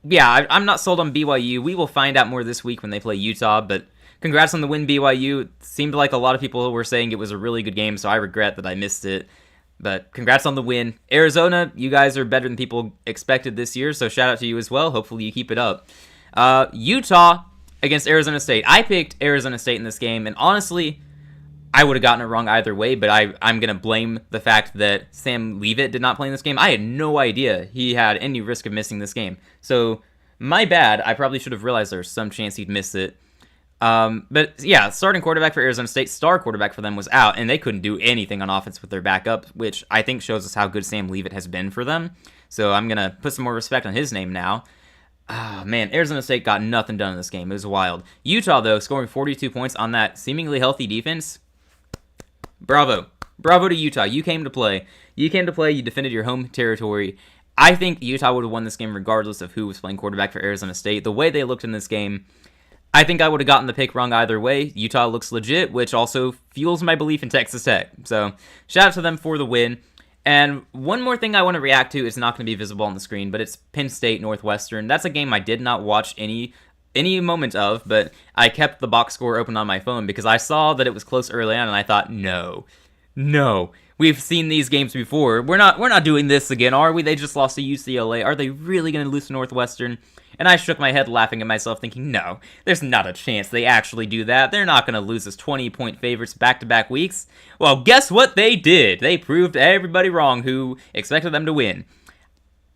yeah, I'm not sold on BYU. We will find out more this week when they play Utah. But congrats on the win, BYU. It seemed like a lot of people were saying it was a really good game, so I regret that I missed it. But congrats on the win. Arizona, you guys are better than people expected this year, so shout out to you as well. Hopefully you keep it up. Utah against Arizona State. I picked Arizona State in this game, and honestly, I would have gotten it wrong either way, but I'm going to blame the fact that Sam Leavitt did not play in this game. I had no idea he had any risk of missing this game. So, my bad. I probably should have realized there was some chance he'd miss it. But yeah, starting quarterback for Arizona State, star quarterback for them, was out, and they couldn't do anything on offense with their backup, which I think shows us how good Sam Leavitt has been for them. So I'm going to put some more respect on his name now. Ah, man, Arizona State got nothing done in this game. It was wild. Utah, though, scoring 42 points on that seemingly healthy defense. Bravo. Bravo to Utah. You came to play. You defended your home territory. I think Utah would have won this game regardless of who was playing quarterback for Arizona State. The way they looked in this game, I think I would have gotten the pick wrong either way. Utah looks legit, which also fuels my belief in Texas Tech. So, shout out to them for the win. And one more thing I want to react to is not going to be visible on the screen, but it's Penn State Northwestern. That's a game I did not watch any moment of, but I kept the box score open on my phone because I saw that it was close early on, and I thought, no, we've seen these games before. We're not doing this again, are we? They just lost to UCLA. Are they really going to lose to Northwestern? And I shook my head laughing at myself, thinking, no, there's not a chance they actually do that. They're not going to lose as 20-point favorites back-to-back weeks. Well, guess what they did? They proved everybody wrong who expected them to win.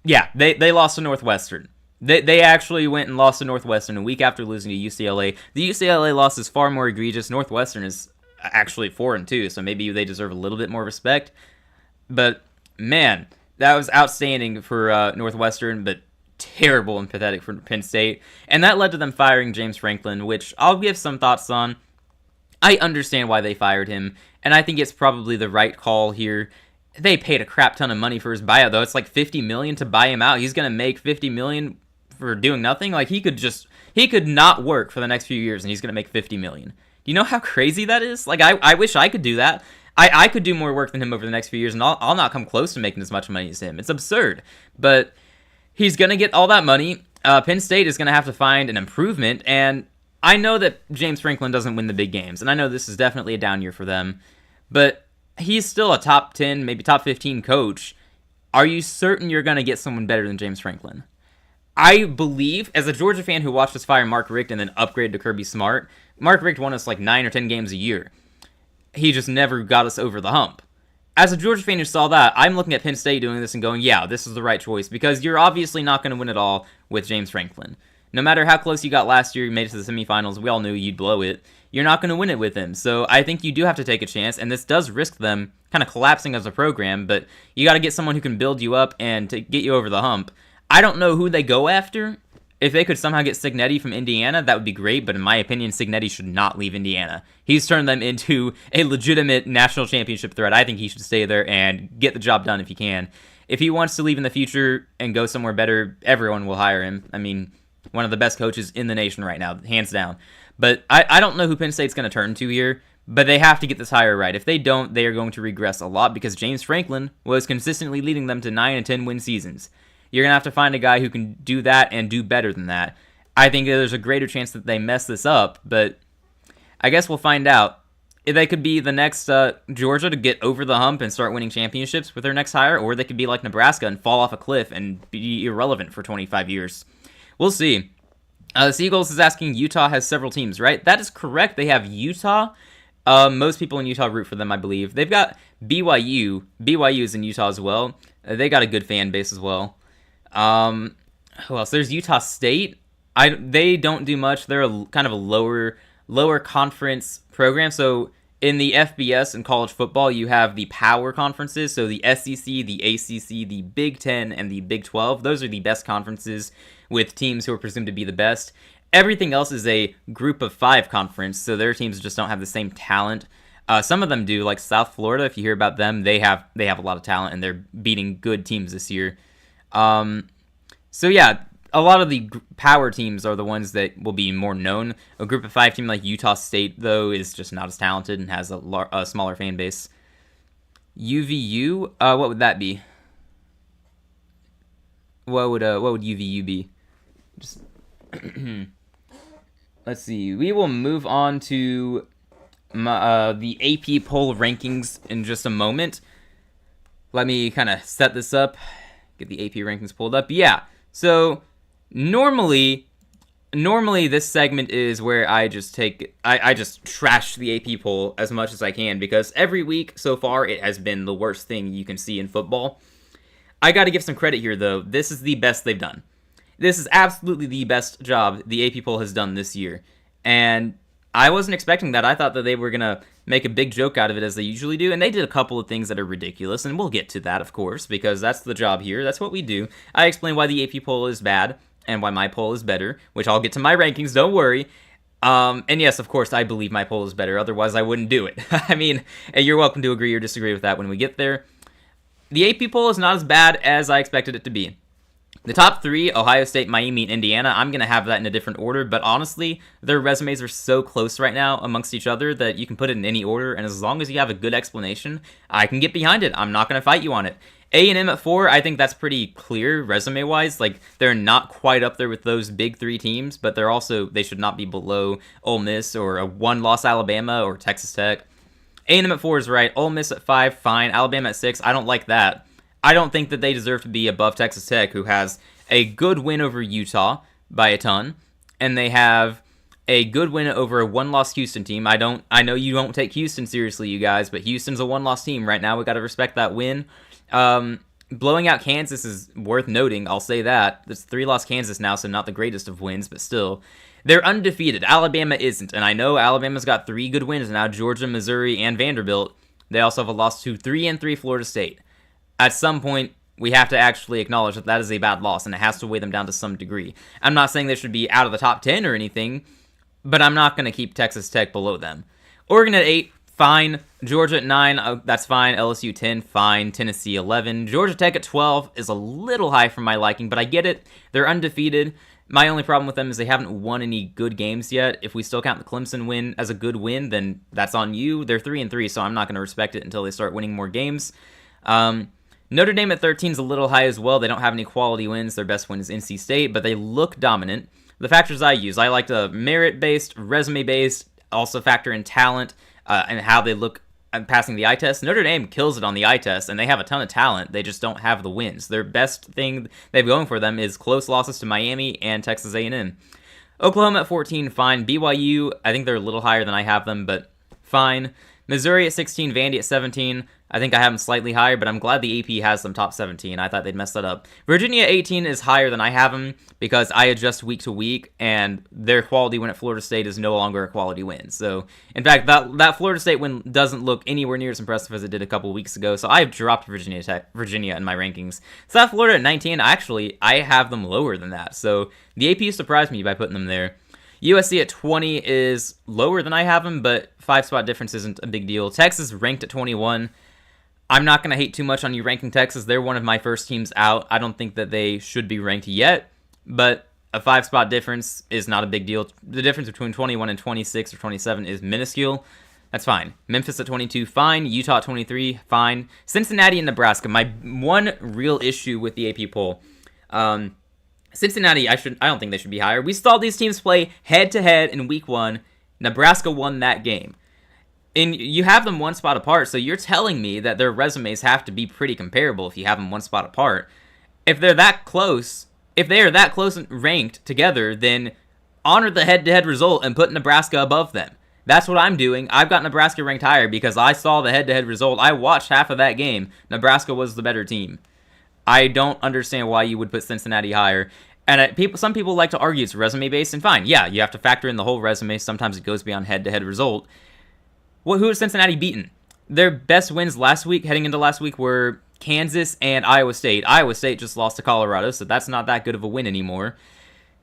Yeah, they lost to Northwestern. They actually went and lost to Northwestern a week after losing to UCLA. The UCLA loss is far more egregious. Northwestern is actually 4-2, so maybe they deserve a little bit more respect. But, man, that was outstanding for Northwestern, but terrible and pathetic for Penn State. And that led to them firing James Franklin, which I'll give some thoughts on. I understand why they fired him, and I think it's probably the right call here. They paid a crap ton of money for his buyout, though. It's like $50 million to buy him out. He's going to make $50 million for doing nothing. Like, he could not work for the next few years, and he's going to make $50 million. Do you know how crazy that is? Like, I wish I could do that. I could do more work than him over the next few years, and I'll not come close to making as much money as him. It's absurd. But he's going to get all that money. Penn State is going to have to find an improvement, and I know that James Franklin doesn't win the big games, and I know this is definitely a down year for them, but he's still a top 10, maybe top 15 coach. Are you certain you're going to get someone better than James Franklin? I believe, as a Georgia fan who watched us fire Mark Richt and then upgrade to Kirby Smart, Mark Richt won us like 9 or 10 games a year. He just never got us over the hump. As a Georgia fan who saw that, I'm looking at Penn State doing this and going, yeah, this is the right choice, because you're obviously not going to win it all with James Franklin. No matter how close you got last year, you made it to the semifinals, we all knew you'd blow it. You're not going to win it with him. So I think you do have to take a chance, and this does risk them kind of collapsing as a program, but you got to get someone who can build you up and to get you over the hump. I don't know who they go after. If they could somehow get Cignetti from Indiana, that would be great, but in my opinion, Cignetti should not leave Indiana. He's turned them into a legitimate national championship threat. I think he should stay there and get the job done if he can. If he wants to leave in the future and go somewhere better, everyone will hire him. I mean, one of the best coaches in the nation right now, hands down. But I don't know who Penn State's going to turn to here, but they have to get this hire right. If they don't, they are going to regress a lot, because James Franklin was consistently leading them to 9 and 10 win seasons. You're going to have to find a guy who can do that and do better than that. I think there's a greater chance that they mess this up, but I guess we'll find out. If they could be the next Georgia to get over the hump and start winning championships with their next hire, or they could be like Nebraska and fall off a cliff and be irrelevant for 25 years. We'll see. Seagulls is asking, Utah has several teams, right? That is correct. They have Utah. Most people in Utah root for them, I believe. They've got BYU. BYU is in Utah as well. They got a good fan base as well. Who else? There's Utah State. They don't do much. They're kind of a lower conference program. So in the FBS and college football, you have the power conferences. So the SEC, the ACC, the Big Ten, and the Big 12. Those are the best conferences with teams who are presumed to be the best. Everything else is a group of 5 conference. So their teams just don't have the same talent. Some of them do, like South Florida. If you hear about them, they have a lot of talent, and they're beating good teams this year. So yeah, a lot of the power teams are the ones that will be more known. A group of 5 team like Utah State, though, is just not as talented and has a smaller fan base. UVU, what would that be? What would UVU be? Just let's see. We will move on to the AP poll rankings in just a moment. Let me kind of set this up. Get the AP rankings pulled up. Yeah, so normally normally this segment is where I just trash the AP poll as much as I can, because every week so far it has been the worst thing you can see in football. I got to give some credit here, though. This is the best they've done. This is absolutely the best job the AP poll has done this year. And I wasn't expecting that. I thought that they were going to make a big joke out of it, as they usually do. And they did a couple of things that are ridiculous. And we'll get to that, of course, because that's the job here. That's what we do. I explain why the AP poll is bad and why my poll is better, which I'll get to my rankings. Don't worry. And yes, of course, I believe my poll is better. Otherwise, I wouldn't do it. I mean, you're welcome to agree or disagree with that when we get there. The AP poll is not as bad as I expected it to be. The top three, Ohio State, Miami, and Indiana, I'm going to have that in a different order, but honestly, their resumes are so close right now amongst each other that you can put it in any order, and as long as you have a good explanation, I can get behind it. I'm not going to fight you on it. A&M at 4, I think that's pretty clear resume-wise. Like, they're not quite up there with those big three teams, but they should not be below Ole Miss or a one-loss Alabama or Texas Tech. A&M at 4 is right. Ole Miss at 5, fine. Alabama at 6, I don't like that. I don't think that they deserve to be above Texas Tech, who has a good win over Utah by a ton, and they have a good win over a one-loss Houston team. I know you don't take Houston seriously, you guys, but Houston's a one-loss team right now. We got to respect that win. Blowing out Kansas is worth noting. I'll say that. It's 3-loss Kansas now, so not the greatest of wins, but still. They're undefeated. Alabama isn't, and I know Alabama's got 3 good wins now: Georgia, Missouri, and Vanderbilt. They also have a loss to 3-3 Florida State. At some point, we have to actually acknowledge that that is a bad loss, and it has to weigh them down to some degree. I'm not saying they should be out of the top 10 or anything, but I'm not going to keep Texas Tech below them. Oregon at 8, fine. Georgia at 9, that's fine. LSU 10, fine. Tennessee 11. Georgia Tech at 12 is a little high for my liking, but I get it. They're undefeated. My only problem with them is they haven't won any good games yet. If we still count the Clemson win as a good win, then that's on you. They're 3-3, so I'm not going to respect it until they start winning more games. Notre Dame at 13 is a little high as well. They don't have any quality wins. Their best win is NC State, but they look dominant. The factors I use, I like to merit-based, resume-based, also factor in talent and how they look passing the eye test. Notre Dame kills it on the eye test, and they have a ton of talent. They just don't have the wins. Their best thing they've going for them is close losses to Miami and Texas A&M. Oklahoma at 14, fine. BYU, I think they're a little higher than I have them, but fine. Missouri at 16, Vandy at 17. I think I have them slightly higher, but I'm glad the AP has them top 17. I thought they'd mess that up. Virginia at 18 is higher than I have them because I adjust week to week, and their quality win at Florida State is no longer a quality win. So, in fact, that Florida State win doesn't look anywhere near as impressive as it did a couple weeks ago, so I've dropped Virginia in my rankings. South Florida at 19, I have them lower than that, so the AP surprised me by putting them there. USC at 20 is lower than I have them, but 5-spot difference isn't a big deal. Texas ranked at 21. I'm not going to hate too much on you ranking Texas. They're one of my first teams out. I don't think that they should be ranked yet, but a 5-spot difference is not a big deal. The difference between 21 and 26 or 27 is minuscule. That's fine. Memphis at 22, fine. Utah at 23, fine. Cincinnati and Nebraska. My one real issue with the AP poll, Cincinnati, I don't think they should be higher. We saw these teams play head-to-head in Week 1. Nebraska won that game. And you have them 1 spot apart, so you're telling me that their resumes have to be pretty comparable if you have them 1 spot apart. If they are that close and ranked together, then honor the head-to-head result and put Nebraska above them. That's what I'm doing. I've got Nebraska ranked higher because I saw the head-to-head result. I watched half of that game. Nebraska was the better team. I don't understand why you would put Cincinnati higher. And some people like to argue it's resume-based, and fine. Yeah, you have to factor in the whole resume. Sometimes it goes beyond head-to-head result. Who has Cincinnati beaten? Their best wins heading into last week, were Kansas and Iowa State. Iowa State just lost to Colorado, so that's not that good of a win anymore.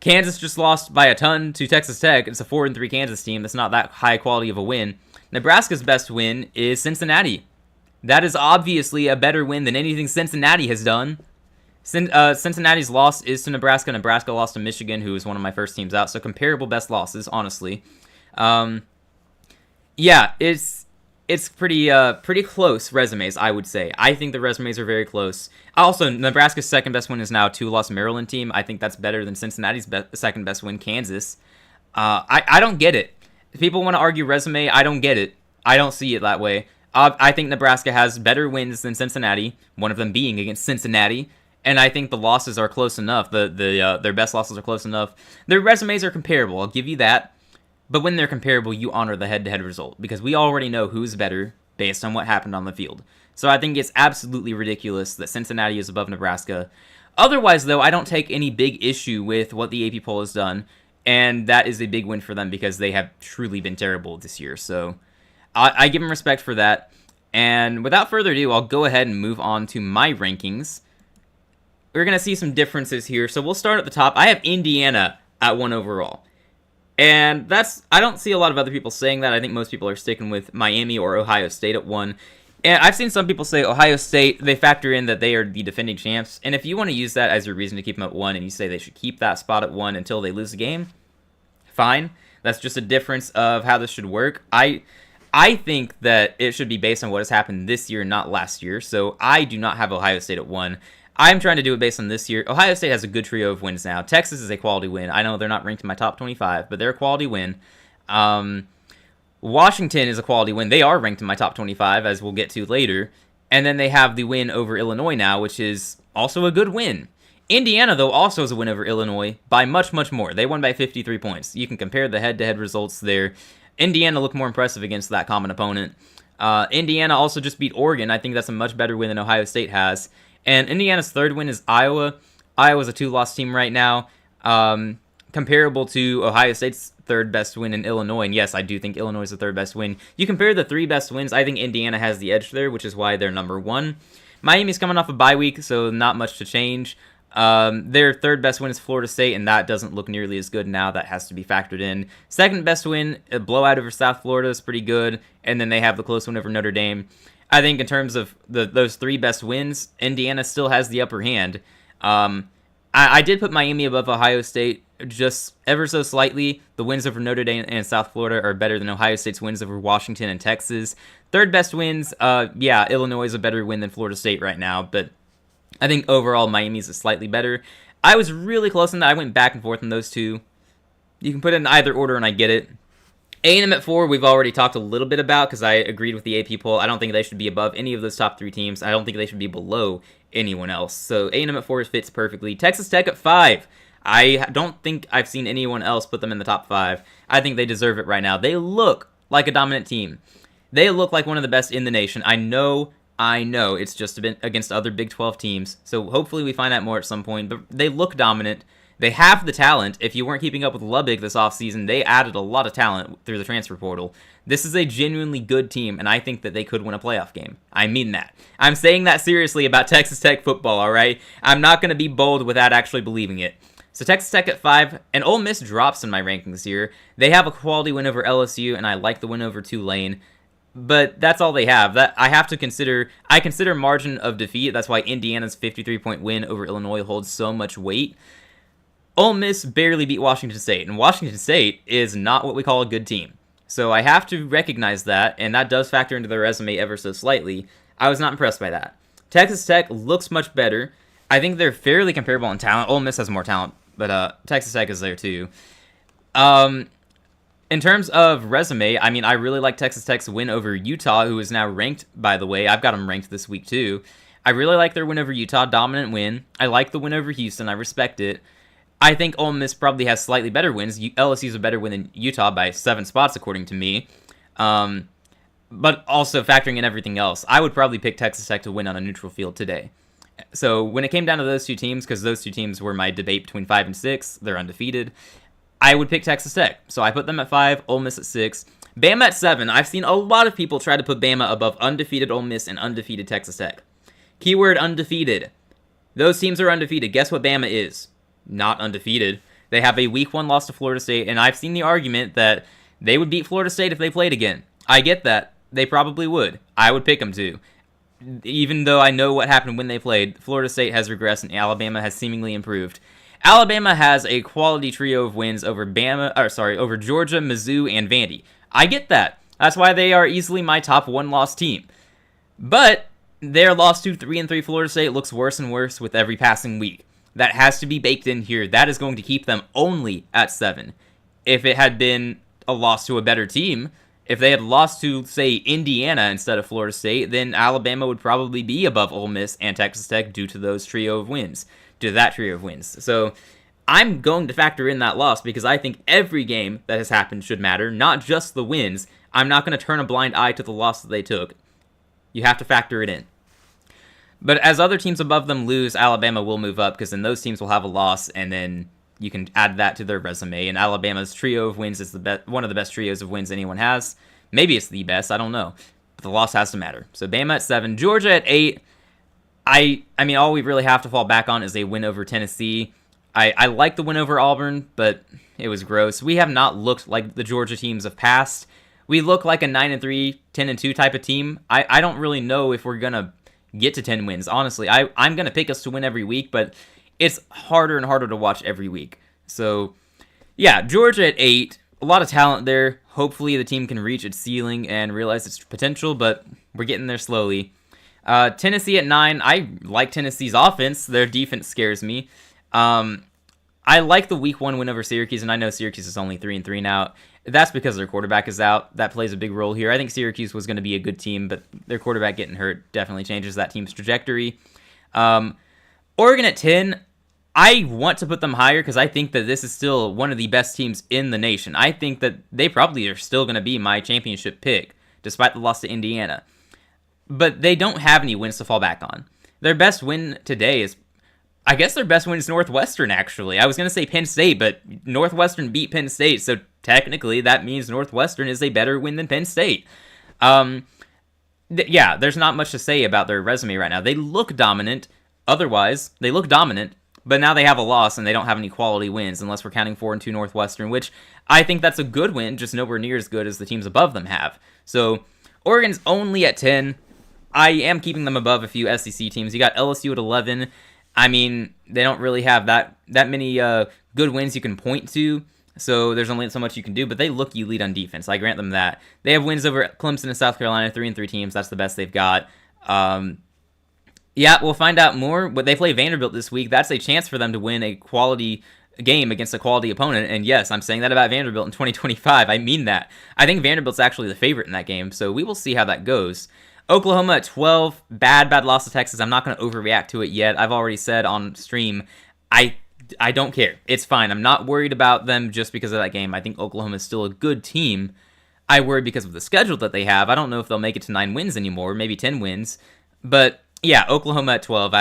Kansas just lost by a ton to Texas Tech. It's a 4-3 Kansas team. That's not that high quality of a win. Nebraska's best win is Cincinnati. That is obviously a better win than anything Cincinnati has done. Cincinnati's loss is to Nebraska. Nebraska lost to Michigan, who was one of my first teams out. So comparable best losses, honestly. Yeah, it's pretty close resumes, I would say. I think the resumes are very close. Also, Nebraska's second best win is now a 2-loss Maryland team. I think that's better than Cincinnati's second best win, Kansas. I don't get it. If people want to argue resume, I don't get it. I don't see it that way. I think Nebraska has better wins than Cincinnati, one of them being against Cincinnati, And I think the losses are close enough. Their best losses are close enough. Their resumes are comparable. I'll give you that. But when they're comparable, you honor the head-to-head result because we already know who's better based on what happened on the field. So I think it's absolutely ridiculous that Cincinnati is above Nebraska. Otherwise, though, I don't take any big issue with what the AP poll has done, and that is a big win for them because they have truly been terrible this year. So I give them respect for that. And without further ado, I'll go ahead and move on to my rankings. We're going to see some differences here. So we'll start at the top. I have Indiana at 1 overall. And I don't see a lot of other people saying that. I think most people are sticking with Miami or Ohio State at 1. And I've seen some people say Ohio State, they factor in that they are the defending champs. And if you want to use that as your reason to keep them at 1 and you say they should keep that spot at 1 until they lose the game, fine. That's just a difference of how this should work. I think that it should be based on what has happened this year, not last year. So I do not have Ohio State at 1. I'm trying to do it based on this year. Ohio State has a good trio of wins now. Texas is a quality win. I know they're not ranked in my top 25, but they're a quality win. Washington is a quality win. They are ranked in my top 25, as we'll get to later. And then they have the win over Illinois now, which is also a good win. Indiana, though, also is a win over Illinois by much, much more. They won by 53 points. You can compare the head-to-head results there. Indiana looked more impressive against that common opponent. Indiana also just beat Oregon. I think that's a much better win than Ohio State has. And Indiana's third win is Iowa. Iowa's a 2-loss team right now, comparable to Ohio State's third best win in Illinois. And yes, I do think Illinois is the third best win. You compare the 3 best wins, I think Indiana has the edge there, which is why they're number 1. Miami's coming off a bye week, so not much to change. Their third best win is Florida State, and that doesn't look nearly as good now. That has to be factored in. Second best win, a blowout over South Florida, is pretty good. And then they have the close win over Notre Dame. I think in terms of those 3 best wins, Indiana still has the upper hand. I did put Miami above Ohio State just ever so slightly. The wins over Notre Dame and South Florida are better than Ohio State's wins over Washington and Texas. Third best wins, Illinois is a better win than Florida State right now, but I think overall Miami's is slightly better. I was really close on that. I went back and forth on those two. You can put it in either order and I get it. A&M at 4, we've already talked a little bit about because I agreed with the AP poll. I don't think they should be above any of those top 3 teams. I don't think they should be below anyone else. So A&M at 4 fits perfectly. Texas Tech at 5. I don't think I've seen anyone else put them in the top 5. I think they deserve it right now. They look like a dominant team. They look like one of the best in the nation. I know it's just a bit against other Big 12 teams. So hopefully we find out more at some point. But they look dominant. They have the talent. If you weren't keeping up with Lubbock this offseason, they added a lot of talent through the transfer portal. This is a genuinely good team, and I think that they could win a playoff game. I mean that. I'm saying that seriously about Texas Tech football, all right? I'm not going to be bold without actually believing it. So Texas Tech at 5, and Ole Miss drops in my rankings here. They have a quality win over LSU, and I like the win over Tulane. But that's all they have. That I have to consider. I consider margin of defeat. That's why Indiana's 53-point win over Illinois holds so much weight. Ole Miss barely beat Washington State, and Washington State is not what we call a good team. So I have to recognize that, and that does factor into their resume ever so slightly. I was not impressed by that. Texas Tech looks much better. I think they're fairly comparable in talent. Ole Miss has more talent, but Texas Tech is there too. In terms of resume, I mean, I really like Texas Tech's win over Utah, who is now ranked, by the way. I've got them ranked this week too. I really like their win over Utah, dominant win. I like the win over Houston. I respect it. I think Ole Miss probably has slightly better wins. LSU's a better win than Utah by 7 spots, according to me. But also factoring in everything else, I would probably pick Texas Tech to win on a neutral field today. So when it came down to those 2 teams, because those 2 teams were my debate between 5 and 6, they're undefeated, I would pick Texas Tech. So I put them at 5, Ole Miss at 6. Bama at 7. I've seen a lot of people try to put Bama above undefeated Ole Miss and undefeated Texas Tech. Keyword undefeated. Those teams are undefeated. Guess what Bama is? Not undefeated. They have a week 1 loss to Florida State, and I've seen the argument that they would beat Florida State if they played again. I get that. They probably would. I would pick them to. Even though I know what happened when they played, Florida State has regressed and Alabama has seemingly improved. Alabama has a quality trio of wins over over Georgia, Mizzou, and Vandy. I get that. That's why they are easily my top 1-loss team. But their loss to 3-3 Florida State looks worse and worse with every passing week. That has to be baked in here. That is going to keep them only at 7. If it had been a loss to a better team, If they had lost to, say, Indiana instead of Florida State, then Alabama would probably be above Ole Miss and Texas Tech due to that trio of wins. So I'm going to factor in that loss because I think every game that has happened should matter, not just the wins. I'm not going to turn a blind eye to the loss that they took. You have to factor it in. But as other teams above them lose, Alabama will move up because then those teams will have a loss, and then you can add that to their resume. And Alabama's trio of wins is one of the best trios of wins anyone has. Maybe it's the best, I don't know. But the loss has to matter. So Bama at 7, Georgia at 8. I mean, all we really have to fall back on is a win over Tennessee. I like the win over Auburn, but it was gross. We have not looked like the Georgia teams of past. We look like a 9-3, 10-2 type of team. I don't really know if we're going to get to 10 wins, honestly. I'm going to pick us to win every week, but it's harder and harder to watch every week. So, yeah, Georgia at 8. A lot of talent there. Hopefully the team can reach its ceiling and realize its potential, but we're getting there slowly. Tennessee at 9. I like Tennessee's offense. Their defense scares me. I like the week 1 win over Syracuse, and I know Syracuse is only 3-3 now. That's because their quarterback is out. That plays a big role here. I think Syracuse was going to be a good team, but their quarterback getting hurt definitely changes that team's trajectory. Oregon at 10. I want to put them higher because I think that this is still one of the best teams in the nation. I think that they probably are still going to be my championship pick, despite the loss to Indiana. But they don't have any wins to fall back on. Their best win today is, I guess their best win is Northwestern, actually. I was going to say Penn State, but Northwestern beat Penn State, so technically that means Northwestern is a better win than Penn State. Yeah, there's not much to say about their resume right now. They look dominant. Otherwise, they look dominant, but now they have a loss and they don't have any quality wins unless we're counting 4-2 Northwestern, which I think that's a good win, just nowhere near as good as the teams above them have. So Oregon's only at 10. I am keeping them above a few SEC teams. You got LSU at 11. I mean, they don't really have that many good wins you can point to, so there's only so much you can do, but they look elite on defense. I grant them that. They have wins over Clemson and South Carolina, 3-3 teams. That's the best they've got. Yeah, we'll find out more. But they play Vanderbilt this week. That's a chance for them to win a quality game against a quality opponent. And yes, I'm saying that about Vanderbilt in 2025. I mean that. I think Vanderbilt's actually the favorite in that game, so we will see how that goes. Oklahoma at 12. Bad loss to Texas. I'm not going to overreact to it yet. I've already said on stream, I don't care. It's fine. I'm not worried about them just because of that game. I think Oklahoma is still a good team. I worry because of the schedule that they have. I don't know if they'll make it to 9 wins anymore, maybe 10 wins. But yeah, Oklahoma at 12.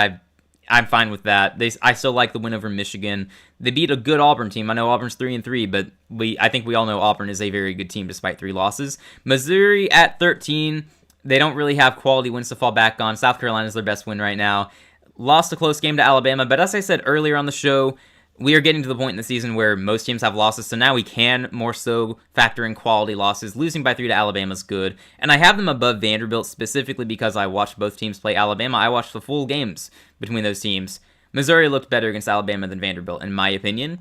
I'm fine with that. I still like the win over Michigan. They beat a good Auburn team. I know Auburn's 3-3, but I think we all know Auburn is a very good team despite 3 losses. Missouri at 13. They don't really have quality wins to fall back on. South Carolina is their best win right now. Lost a close game to Alabama, but as I said earlier on the show, we are getting to the point in the season where most teams have losses, so now we can more so factor in quality losses. Losing by 3 to Alabama is good, and I have them above Vanderbilt specifically because I watched both teams play Alabama. I watched the full games between those teams. Missouri looked better against Alabama than Vanderbilt, in my opinion.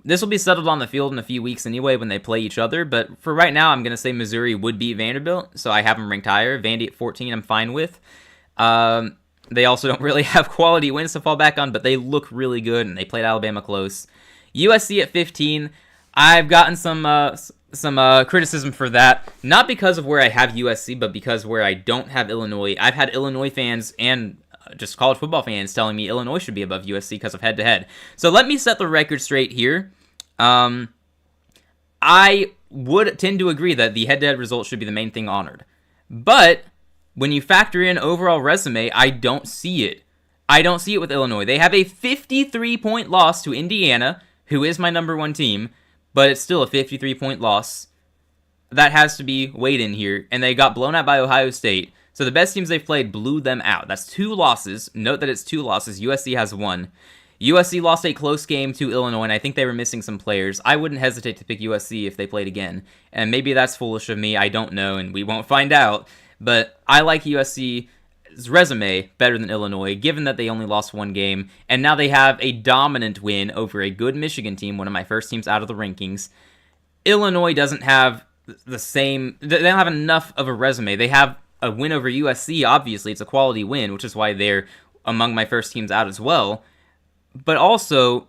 This will be settled on the field in a few weeks anyway when they play each other, but for right now, I'm going to say Missouri would beat Vanderbilt, so I have them ranked higher. Vandy at 14, I'm fine with. They also don't really have quality wins to fall back on, but they look really good, and they played Alabama close. USC at 15, I've gotten some criticism for that, not because of where I have USC, but because where I don't have Illinois. I've had Illinois fans and just college football fans telling me Illinois should be above USC because of head-to-head. So let me set the record straight here. I would tend to agree that the head-to-head results should be the main thing honored. But when you factor in overall resume, I don't see it. I don't see it with Illinois. They have a 53-point loss to Indiana, who is my number 1 team, but it's still a 53-point loss. That has to be weighed in here, and they got blown out by Ohio State. So the best teams they've played blew them out. That's 2 losses. Note that it's 2 losses. USC has 1. USC lost a close game to Illinois, and I think they were missing some players. I wouldn't hesitate to pick USC if they played again. And maybe that's foolish of me. I don't know, and we won't find out. But I like USC's resume better than Illinois, given that they only lost 1 game. And now they have a dominant win over a good Michigan team, one of my first teams out of the rankings. Illinois doesn't have the same... They don't have enough of a resume. They have a win over USC, obviously. It's a quality win, which is why they're among my first teams out as well. But also,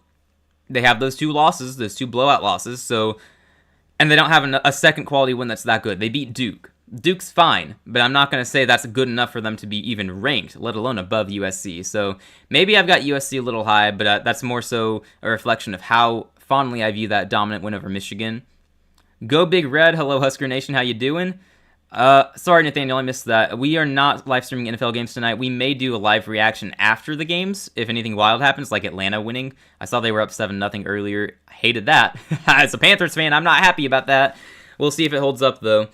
they have those 2 losses, those 2 blowout losses, so and they don't have a second quality win that's that good. They beat Duke. Duke's fine, but I'm not going to say that's good enough for them to be even ranked, let alone above USC. So maybe I've got USC a little high, but that's more so a reflection of how fondly I view that dominant win over Michigan. Go Big Red. Hello, Husker Nation. How you doing? Sorry, Nathaniel, I missed that. We are not live streaming NFL games tonight. We may do a live reaction after the games if anything wild happens, like Atlanta winning. I saw they were up 7-0 earlier. Hated that. As a Panthers fan, I'm not happy about that. We'll see if it holds up, though.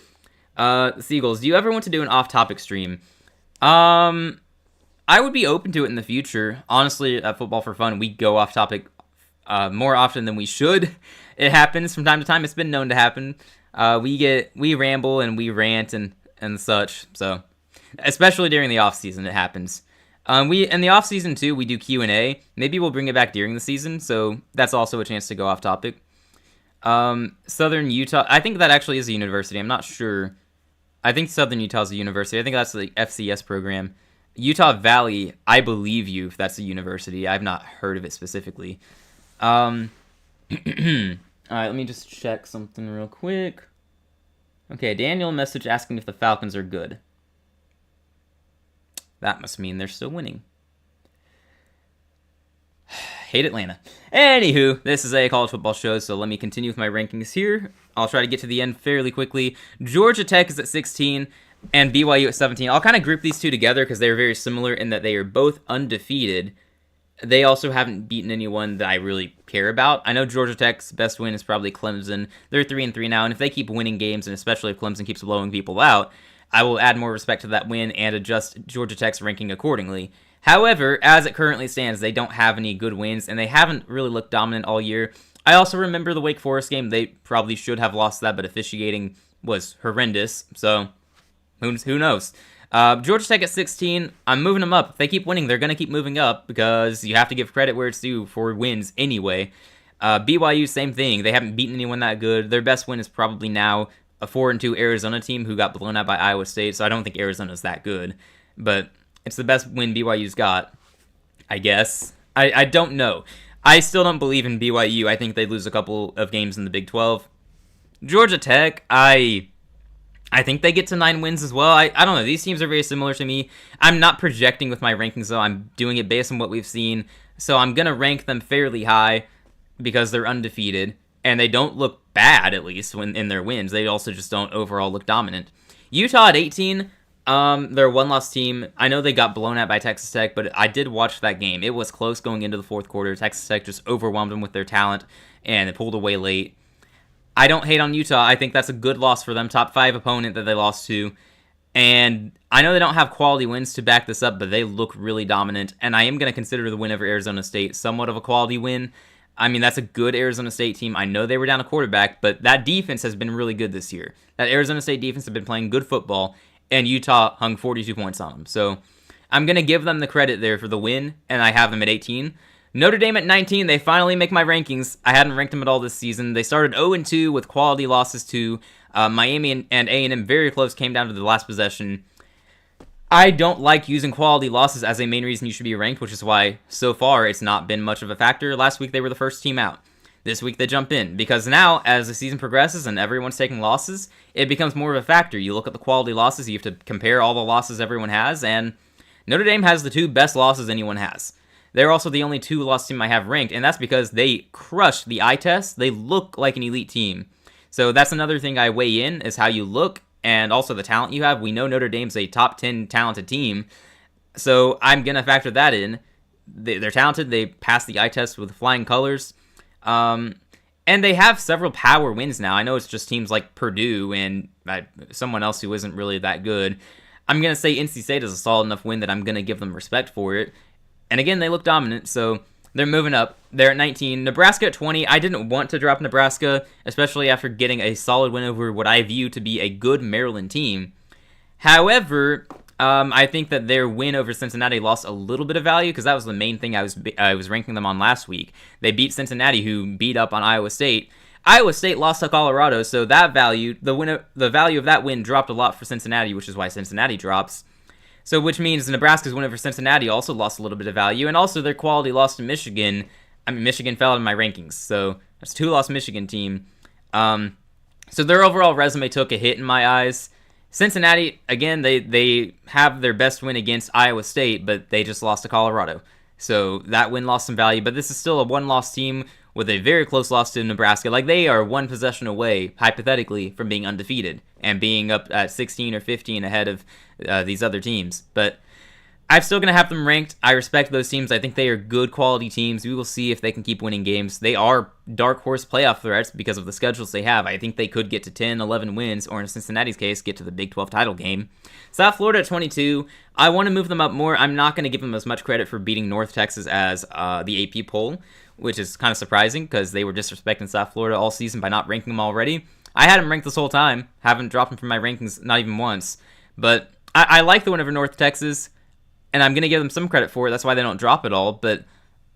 Seagulls, do you ever want to do an off-topic stream? I would be open to it in the future. Honestly, at Football for Fun, we go off-topic more often than we should. It happens from time to time. It's been known to happen. We ramble and we rant and such. So, especially during the off season, it happens. We in the off season too. We do Q&A. Maybe we'll bring it back during the season. So that's also a chance to go off topic. Southern Utah. I think that actually is a university. I'm not sure. I think Southern Utah is a university. I think that's the FCS program. Utah Valley. I believe you if that's a university. I've not heard of it specifically. All right, let me just check something real quick. Okay, Daniel message asking if the Falcons are good. That must mean they're still winning. Hate Atlanta. Anywho, this is a college football show, so let me continue with my rankings here. I'll try to get to the end fairly quickly. Georgia Tech is at 16 and BYU at 17. I'll kind of group these two together because they're very similar in that they are both undefeated. They also haven't beaten anyone that I really care about. I know Georgia Tech's best win is probably Clemson. They're 3-3 now, and if they keep winning games, and especially if Clemson keeps blowing people out, I will add more respect to that win and adjust Georgia Tech's ranking accordingly. However, as it currently stands, they don't have any good wins, and they haven't really looked dominant all year. I also remember the Wake Forest game. They probably should have lost that, but officiating was horrendous, so who knows? Georgia Tech at 16, I'm moving them up. If they keep winning, they're going to keep moving up because you have to give credit where it's due for wins anyway. BYU, same thing. They haven't beaten anyone that good. Their best win is probably now a 4-2 Arizona team who got blown out by Iowa State, so I don't think Arizona's that good. But it's the best win BYU's got, I guess. I don't know. I still don't believe in BYU. I think they'd lose a couple of games in the Big 12. Georgia Tech, I think they get to 9 wins as well. I don't know. These teams are very similar to me. I'm not projecting with my rankings, though. I'm doing it based on what we've seen. So I'm going to rank them fairly high because they're undefeated. And they don't look bad, at least, when in their wins. They also just don't overall look dominant. Utah at 18, they're a one-loss team. I know they got blown out by Texas Tech, but I did watch that game. It was close going into the fourth quarter. Texas Tech just overwhelmed them with their talent, and they pulled away late. I don't hate on Utah. I think that's a good loss for them. Top 5 opponent that they lost to. And I know they don't have quality wins to back this up, but they look really dominant. And I am going to consider the win over Arizona State somewhat of a quality win. I mean, that's a good Arizona State team. I know they were down a quarterback, but that defense has been really good this year. That Arizona State defense has been playing good football, and Utah hung 42 points on them. So I'm going to give them the credit there for the win, and I have them at 18. Notre Dame at 19, they finally make my rankings. I hadn't ranked them at all this season. They started 0-2 with quality losses to Miami and A&M. Very close, came down to the last possession. I don't like using quality losses as a main reason you should be ranked, which is why, so far, it's not been much of a factor. Last week, they were the first team out. This week, they jump in. Because now, as the season progresses and everyone's taking losses, it becomes more of a factor. You look at the quality losses, you have to compare all the losses everyone has, and Notre Dame has the 2 best losses anyone has. They're also the only 2-loss team I have ranked, and that's because they crushed the eye test. They look like an elite team. So that's another thing I weigh in, is how you look, and also the talent you have. We know Notre Dame's a top 10 talented team, so I'm going to factor that in. They're talented. They passed the eye test with flying colors. And they have several power wins now. I know it's just teams like Purdue and someone else who isn't really that good. I'm going to say NC State is a solid enough win that I'm going to give them respect for it. And again, they look dominant, so they're moving up. They're at 19. Nebraska at 20. I didn't want to drop Nebraska, especially after getting a solid win over what I view to be a good Maryland team. However, I think that their win over Cincinnati lost a little bit of value because that was the main thing I was ranking them on last week. They beat Cincinnati, who beat up on Iowa State. Iowa State lost to Colorado, so that value, the value of that win dropped a lot for Cincinnati, which is why Cincinnati drops. So, which means Nebraska's win over Cincinnati also lost a little bit of value, and also their quality loss to Michigan. I mean, Michigan fell out of my rankings, so that's a 2-loss Michigan team. So their overall resume took a hit in my eyes. Cincinnati, again, they have their best win against Iowa State, but they just lost to Colorado. So that win lost some value, but this is still a one-loss team with a very close loss to Nebraska. Like, they are one possession away, hypothetically, from being undefeated and being up at 16 or 15 ahead of these other teams. But I'm still going to have them ranked. I respect those teams. I think they are good quality teams. We will see if they can keep winning games. They are dark horse playoff threats because of the schedules they have. I think they could get to 10, 11 wins, or in Cincinnati's case, get to the Big 12 title game. South Florida at 22. I want to move them up more. I'm not going to give them as much credit for beating North Texas as the AP poll, which is kind of surprising because they were disrespecting South Florida all season by not ranking them already. I had them ranked this whole time. Haven't dropped them from my rankings, not even once. But I like the win over North Texas, and I'm going to give them some credit for it. That's why they don't drop it all. But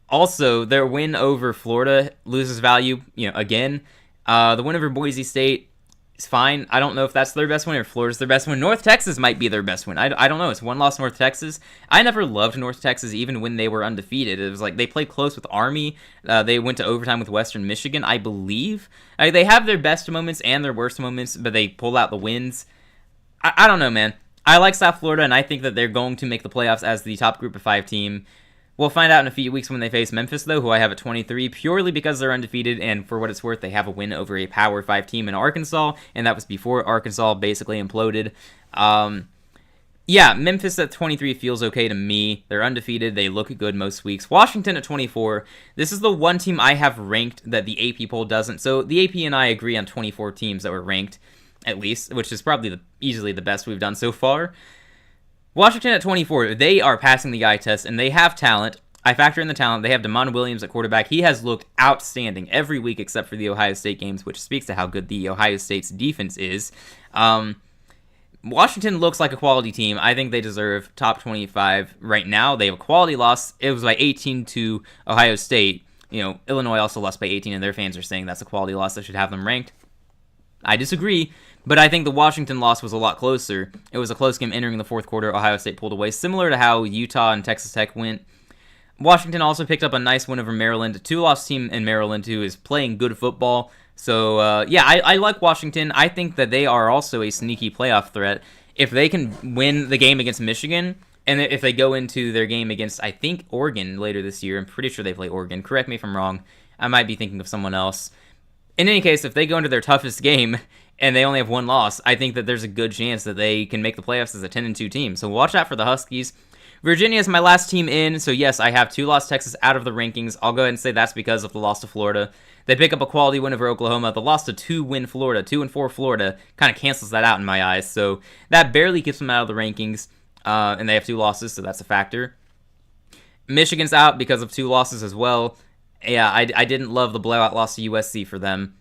also, their win over Florida loses value, again. The win over Boise State is fine. I don't know if that's their best win or Florida's their best win. North Texas might be their best win. I don't know. It's one loss North Texas. I never loved North Texas even when they were undefeated. It was like they played close with Army. They went to overtime with Western Michigan, I believe. They have their best moments and their worst moments, but they pull out the wins. I don't know, man. I like South Florida, and I think that they're going to make the playoffs as the top group of 5 team. We'll find out in a few weeks when they face Memphis, though, who I have at 23, purely because they're undefeated, and for what it's worth, they have a win over a Power 5 team in Arkansas, and that was before Arkansas basically imploded. Memphis at 23 feels okay to me. They're undefeated. They look good most weeks. Washington at 24. This is the one team I have ranked that the AP poll doesn't. So the AP and I agree on 24 teams that were ranked, at least, which is probably easily the best we've done so far. Washington at 24, they are passing the eye test, and they have talent. I factor in the talent. They have Damon Williams at quarterback. He has looked outstanding every week except for the Ohio State games, which speaks to how good the Ohio State's defense is. Washington looks like a quality team. I think they deserve top 25 right now. They have a quality loss. It was by 18 to Ohio State. Illinois also lost by 18, and their fans are saying that's a quality loss that should have them ranked. I disagree, but I think the Washington loss was a lot closer. It was a close game entering the fourth quarter. Ohio State pulled away, similar to how Utah and Texas Tech went. Washington also picked up a nice win over Maryland, a 2-loss team in Maryland who is playing good football. So, I like Washington. I think that they are also a sneaky playoff threat. If they can win the game against Michigan, and if they go into their game against, I think, Oregon later this year, I'm pretty sure they play Oregon. Correct me if I'm wrong. I might be thinking of someone else. In any case, if they go into their toughest game and they only have one loss, I think that there's a good chance that they can make the playoffs as a 10-2 team. So watch out for the Huskies. Virginia is my last team in, so yes, I have 2-loss Texas out of the rankings. I'll go ahead and say that's because of the loss to Florida. They pick up a quality win over Oklahoma. The loss to 2-win Florida, 2-4 Florida, kind of cancels that out in my eyes. So that barely keeps them out of the rankings, and they have 2 losses, so that's a factor. Michigan's out because of 2 losses as well. Yeah, I didn't love the blowout loss to USC for them.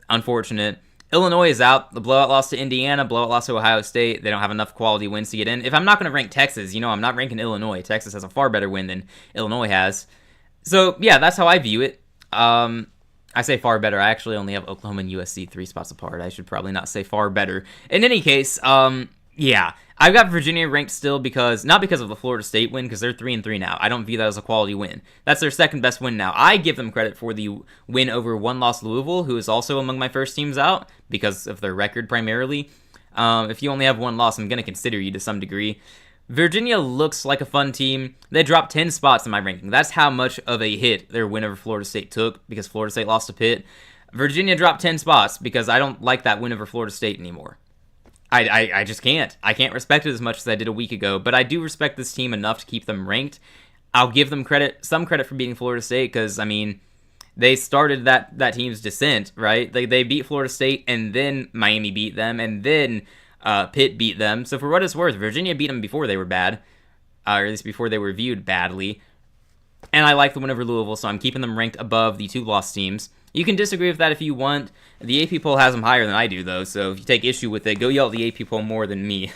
Unfortunate. Illinois is out. The blowout loss to Indiana, blowout loss to Ohio State. They don't have enough quality wins to get in. If I'm not going to rank Texas, I'm not ranking Illinois. Texas has a far better win than Illinois has. So, yeah, that's how I view it. I say far better. I actually only have Oklahoma and USC 3 spots apart. I should probably not say far better. In any case, I've got Virginia ranked still not because of the Florida State win, because they're 3-3 now. I don't view that as a quality win. That's their second best win now. I give them credit for the win over one-loss Louisville, who is also among my first teams out, because of their record primarily. If you only have one loss, I'm going to consider you to some degree. Virginia looks like a fun team. They dropped 10 spots in my ranking. That's how much of a hit their win over Florida State took, because Florida State lost to Pitt. Virginia dropped 10 spots because I don't like that win over Florida State anymore. I just can't. I can't respect it as much as I did a week ago, but I do respect this team enough to keep them ranked. I'll give them some credit for beating Florida State because, they started that team's descent, right? They beat Florida State, and then Miami beat them, and then Pitt beat them. So for what it's worth, Virginia beat them before they were bad, or at least before they were viewed badly. And I like the win over Louisville, so I'm keeping them ranked above the 2-loss teams. You can disagree with that if you want. The AP poll has them higher than I do, though, so if you take issue with it, go yell at the AP poll more than me.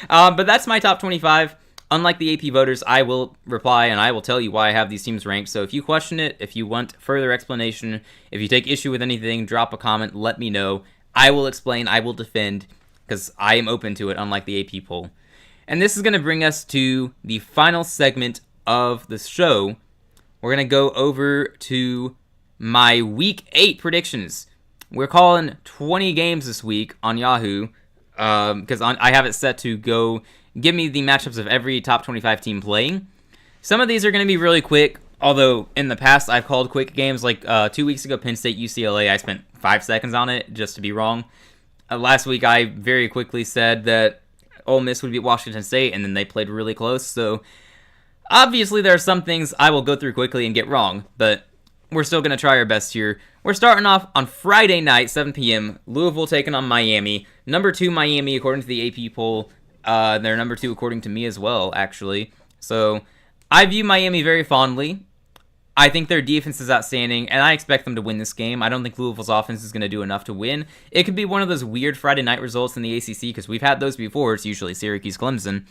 But that's my top 25. Unlike the AP voters, I will reply and I will tell you why I have these teams ranked. So if you question it, if you want further explanation, if you take issue with anything, drop a comment, let me know. I will explain, I will defend, because I am open to it, unlike the AP poll. And this is going to bring us to the final segment of the show. We're going to go over to my Week 8 predictions. We're calling 20 games this week on Yahoo because I have it set to go give me the matchups of every top 25 team playing. Some of these are going to be really quick, although in the past I've called quick games. Like 2 weeks ago, Penn State, UCLA, I spent 5 seconds on it just to be wrong. Last week I very quickly said that Ole Miss would beat Washington State, and then they played really close. So obviously there are some things I will go through quickly and get wrong, but we're still going to try our best here. We're starting off on Friday night, 7 p.m., Louisville taking on Miami. Number 2 Miami, according to the AP poll. They're number 2 according to me as well, actually. So I view Miami very fondly. I think their defense is outstanding, and I expect them to win this game. I don't think Louisville's offense is going to do enough to win. It could be one of those weird Friday night results in the ACC, because we've had those before. It's usually Syracuse-Clemson.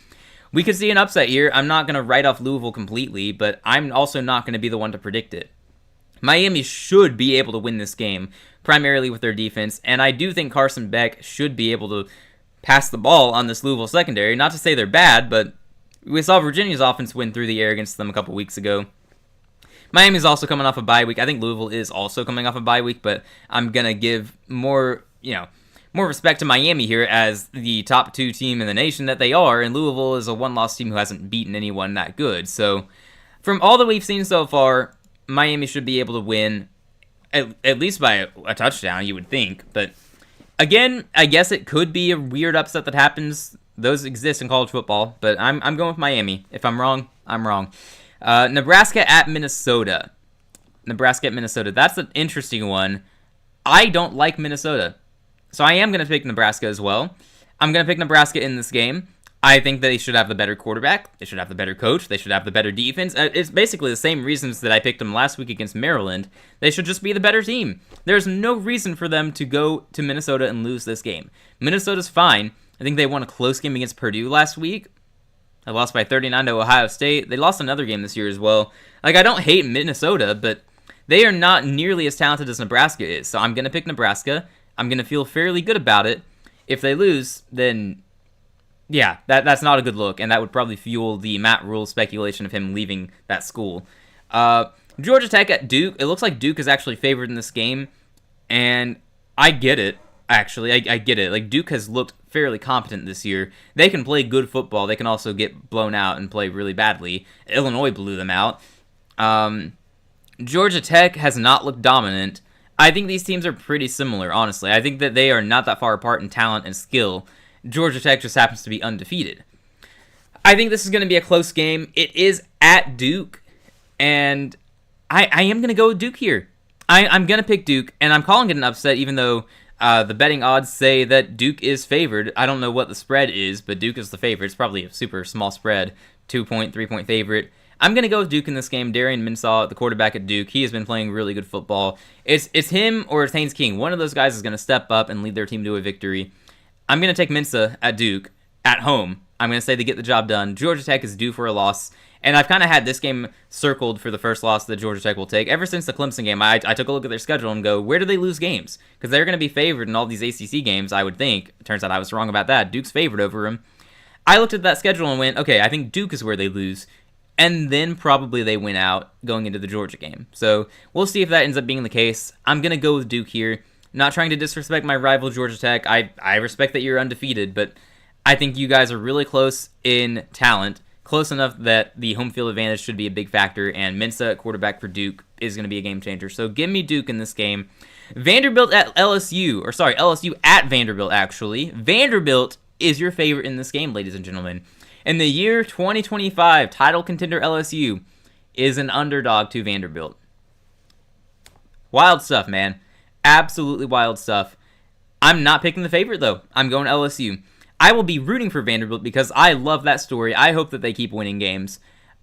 We could see an upset here. I'm not going to write off Louisville completely, but I'm also not going to be the one to predict it. Miami should be able to win this game, primarily with their defense, and I do think Carson Beck should be able to pass the ball on this Louisville secondary. Not to say they're bad, but we saw Virginia's offense win through the air against them a couple weeks ago. Miami's also coming off a bye week. I think Louisville is also coming off a bye week, but I'm going to give more respect to Miami here as the top 2 team in the nation that they are, and Louisville is a one-loss team who hasn't beaten anyone that good. So from all that we've seen so far, Miami should be able to win at least by a touchdown, you would think. But again, I guess it could be a weird upset that happens. Those exist in college football, but I'm going with Miami. If I'm wrong, I'm wrong. Nebraska at Minnesota. Nebraska at Minnesota. That's an interesting one. I don't like Minnesota, so I am going to pick Nebraska as well. I'm going to pick Nebraska in this game. I think they should have the better quarterback. They should have the better coach. They should have the better defense. It's basically the same reasons that I picked them last week against Maryland. They should just be the better team. There's no reason for them to go to Minnesota and lose this game. Minnesota's fine. I think they won a close game against Purdue last week. They lost by 39 to Ohio State. They lost another game this year as well. Like, I don't hate Minnesota, but they are not nearly as talented as Nebraska is. So I'm going to pick Nebraska. I'm going to feel fairly good about it. If they lose, then yeah, that's not a good look, and that would probably fuel the Matt Rule speculation of him leaving that school. Georgia Tech at Duke. It looks like Duke is actually favored in this game, and I get it, actually. I get it. Like, Duke has looked fairly competent this year. They can play good football. They can also get blown out and play really badly. Illinois blew them out. Georgia Tech has not looked dominant. I think these teams are pretty similar, honestly. I think that they are not that far apart in talent and skill. Georgia Tech just happens to be undefeated. I think this is going to be a close game. It is at Duke, and I am going to go with Duke here. I'm going to pick Duke, and I'm calling it an upset, even though the betting odds say that Duke is favored. I don't know what the spread is, but Duke is the favorite. It's probably a super small spread, 2-point, 3-point favorite. I'm going to go with Duke in this game. Darian Minsaw, the quarterback at Duke, he has been playing really good football. It's him or it's Haynes King. One of those guys is going to step up and lead their team to a victory. I'm going to take Mensa at Duke at home. I'm going to say they get the job done. Georgia Tech is due for a loss, and I've kind of had this game circled for the first loss that Georgia Tech will take. Ever since the Clemson game, I took a look at their schedule and go, where do they lose games? Because they're going to be favored in all these ACC games, I would think. It turns out I was wrong about that. Duke's favored over them. I looked at that schedule and went, okay, I think Duke is where they lose. And then probably they win out going into the Georgia game. So we'll see if that ends up being the case. I'm going to go with Duke here. Not trying to disrespect my rival Georgia Tech. I respect that you're undefeated, but I think you guys are really close in talent. Close enough that the home field advantage should be a big factor, and Mensa, quarterback for Duke, is going to be a game changer. So give me Duke in this game. Vanderbilt at LSU. LSU at Vanderbilt, actually. Vanderbilt is your favorite in this game, ladies and gentlemen. In the year 2025, title contender LSU is an underdog to Vanderbilt. Wild stuff, man. Absolutely wild stuff. I'm not picking the favorite, though. I'm going LSU. I will be rooting for Vanderbilt because I love that story. I hope that they keep winning games.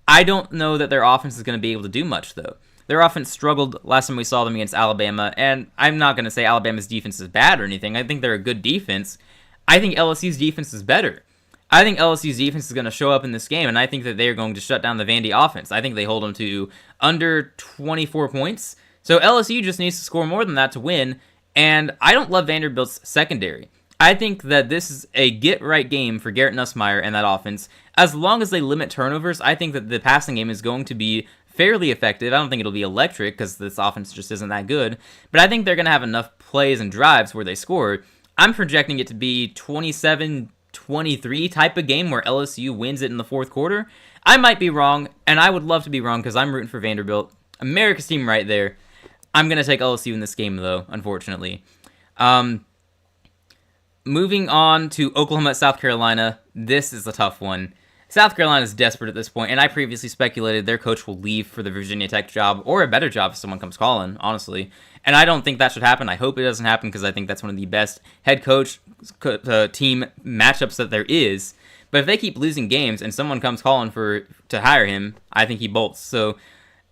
I don't know that their offense is going to be able to do much, though. Their offense struggled last time we saw them against Alabama, and I'm not going to say Alabama's defense is bad or anything. I think they're a good defense. I think LSU's defense is better. I think LSU's defense is going to show up in this game, and I think that they are going to shut down the Vandy offense. I think they hold them to under 24 points. So LSU just needs to score more than that to win, and I don't love Vanderbilt's secondary. I think that this is a get-right game for Garrett Nussmeier and that offense. As long as they limit turnovers, I think that the passing game is going to be fairly effective. I don't think it'll be electric because this offense just isn't that good. But I think they're going to have enough plays and drives where they score. I'm projecting it to be 27-23 type of game where LSU wins it in the fourth quarter. I might be wrong, and I would love to be wrong because I'm rooting for Vanderbilt. America's team right there. I'm going to take LSU in this game, though, unfortunately. Moving on to Oklahoma at South Carolina. This is a tough one. South Carolina is desperate at this point, and I previously speculated their coach will leave for the Virginia Tech job, or a better job if someone comes calling, honestly. And I don't think that should happen. I hope it doesn't happen, because I think that's one of the best head coach team matchups that there is. But if they keep losing games, and someone comes calling to hire him, I think he bolts. So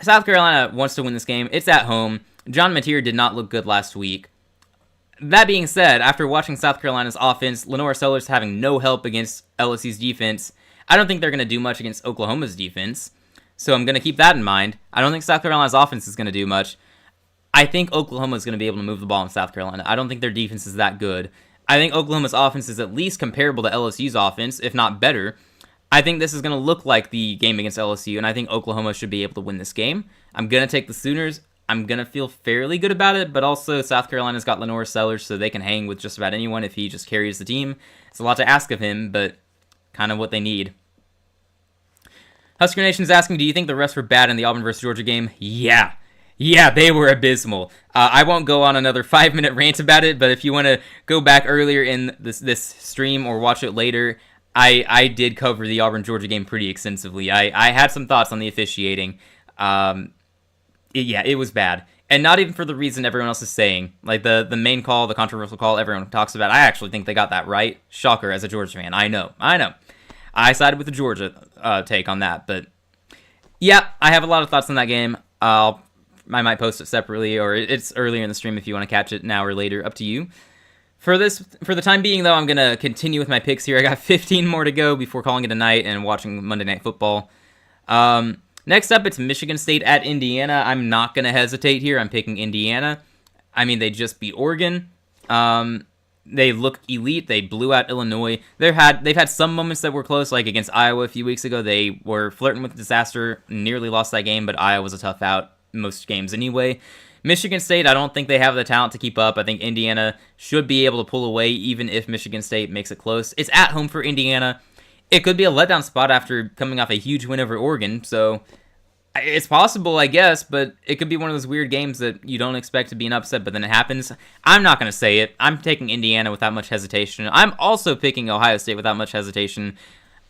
South Carolina wants to win this game. It's at home. John Mateer did not look good last week. That being said, after watching South Carolina's offense, Lenore Sellers having no help against LSU's defense, I don't think they're going to do much against Oklahoma's defense. So I'm going to keep that in mind. I don't think South Carolina's offense is going to do much. I think Oklahoma is going to be able to move the ball in South Carolina. I don't think their defense is that good. I think Oklahoma's offense is at least comparable to LSU's offense, if not better. I think this is going to look like the game against LSU, and I think Oklahoma should be able to win this game. I'm going to take the Sooners. I'm going to feel fairly good about it, but also South Carolina's got Lenore Sellers, so they can hang with just about anyone if he just carries the team. It's a lot to ask of him, but kind of what they need. Husker Nation's asking, do you think the refs were bad in the Auburn versus Georgia game? Yeah, they were abysmal. I won't go on another 5-minute rant about it, but if you want to go back earlier in this stream or watch it later, I did cover the Auburn-Georgia game pretty extensively. I had some thoughts on the officiating. It was bad. And not even for the reason everyone else is saying. Like, the main call, the controversial call everyone talks about, I actually think they got that right. Shocker as a Georgia fan. I know. I sided with the Georgia take on that. But, yeah, I have a lot of thoughts on that game. I might post it separately, or it's earlier in the stream if you want to catch it now or later. Up to you. For the time being, though, I'm going to continue with my picks here. I got 15 more to go before calling it a night and watching Monday Night Football. Next up, it's Michigan State at Indiana. I'm not going to hesitate here. I'm picking Indiana. I mean, they just beat Oregon. They look elite. They blew out Illinois. They've had some moments that were close, like against Iowa a few weeks ago. They were flirting with disaster, nearly lost that game, but Iowa was a tough out most games anyway. Michigan State, I don't think they have the talent to keep up. I think Indiana should be able to pull away, even if Michigan State makes it close. It's at home for Indiana. It could be a letdown spot after coming off a huge win over Oregon, so it's possible, I guess, but it could be one of those weird games that you don't expect to be an upset, but then it happens. I'm not going to say it. I'm taking Indiana without much hesitation. I'm also picking Ohio State without much hesitation.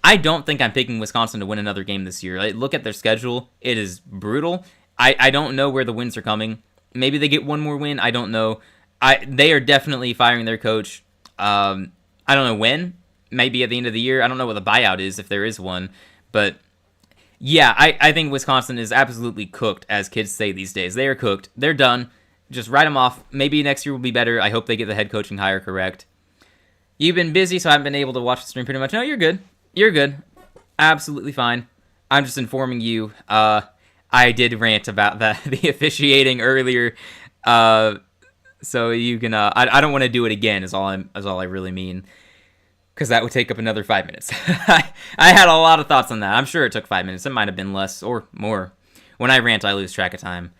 I don't think I'm picking Wisconsin to win another game this year. Look at their schedule. It is brutal. I don't know where the wins are coming. Maybe they get one more win. I don't know. They are definitely firing their coach. I don't know when. Maybe at the end of the year. I don't know what the buyout is, if there is one. But yeah, I think Wisconsin is absolutely cooked, as kids say these days. They are cooked. They're done. Just write them off. Maybe next year will be better. I hope they get the head coaching hire correct. You've been busy, so I haven't been able to watch the stream pretty much. No, you're good. You're good. Absolutely fine. I'm just informing you. I did rant about the officiating earlier. So you can. I don't want to do it again. Is all I really mean. Because that would take up another 5 minutes. I had a lot of thoughts on that. I'm sure it took 5 minutes. It might have been less or more. When I rant, I lose track of time.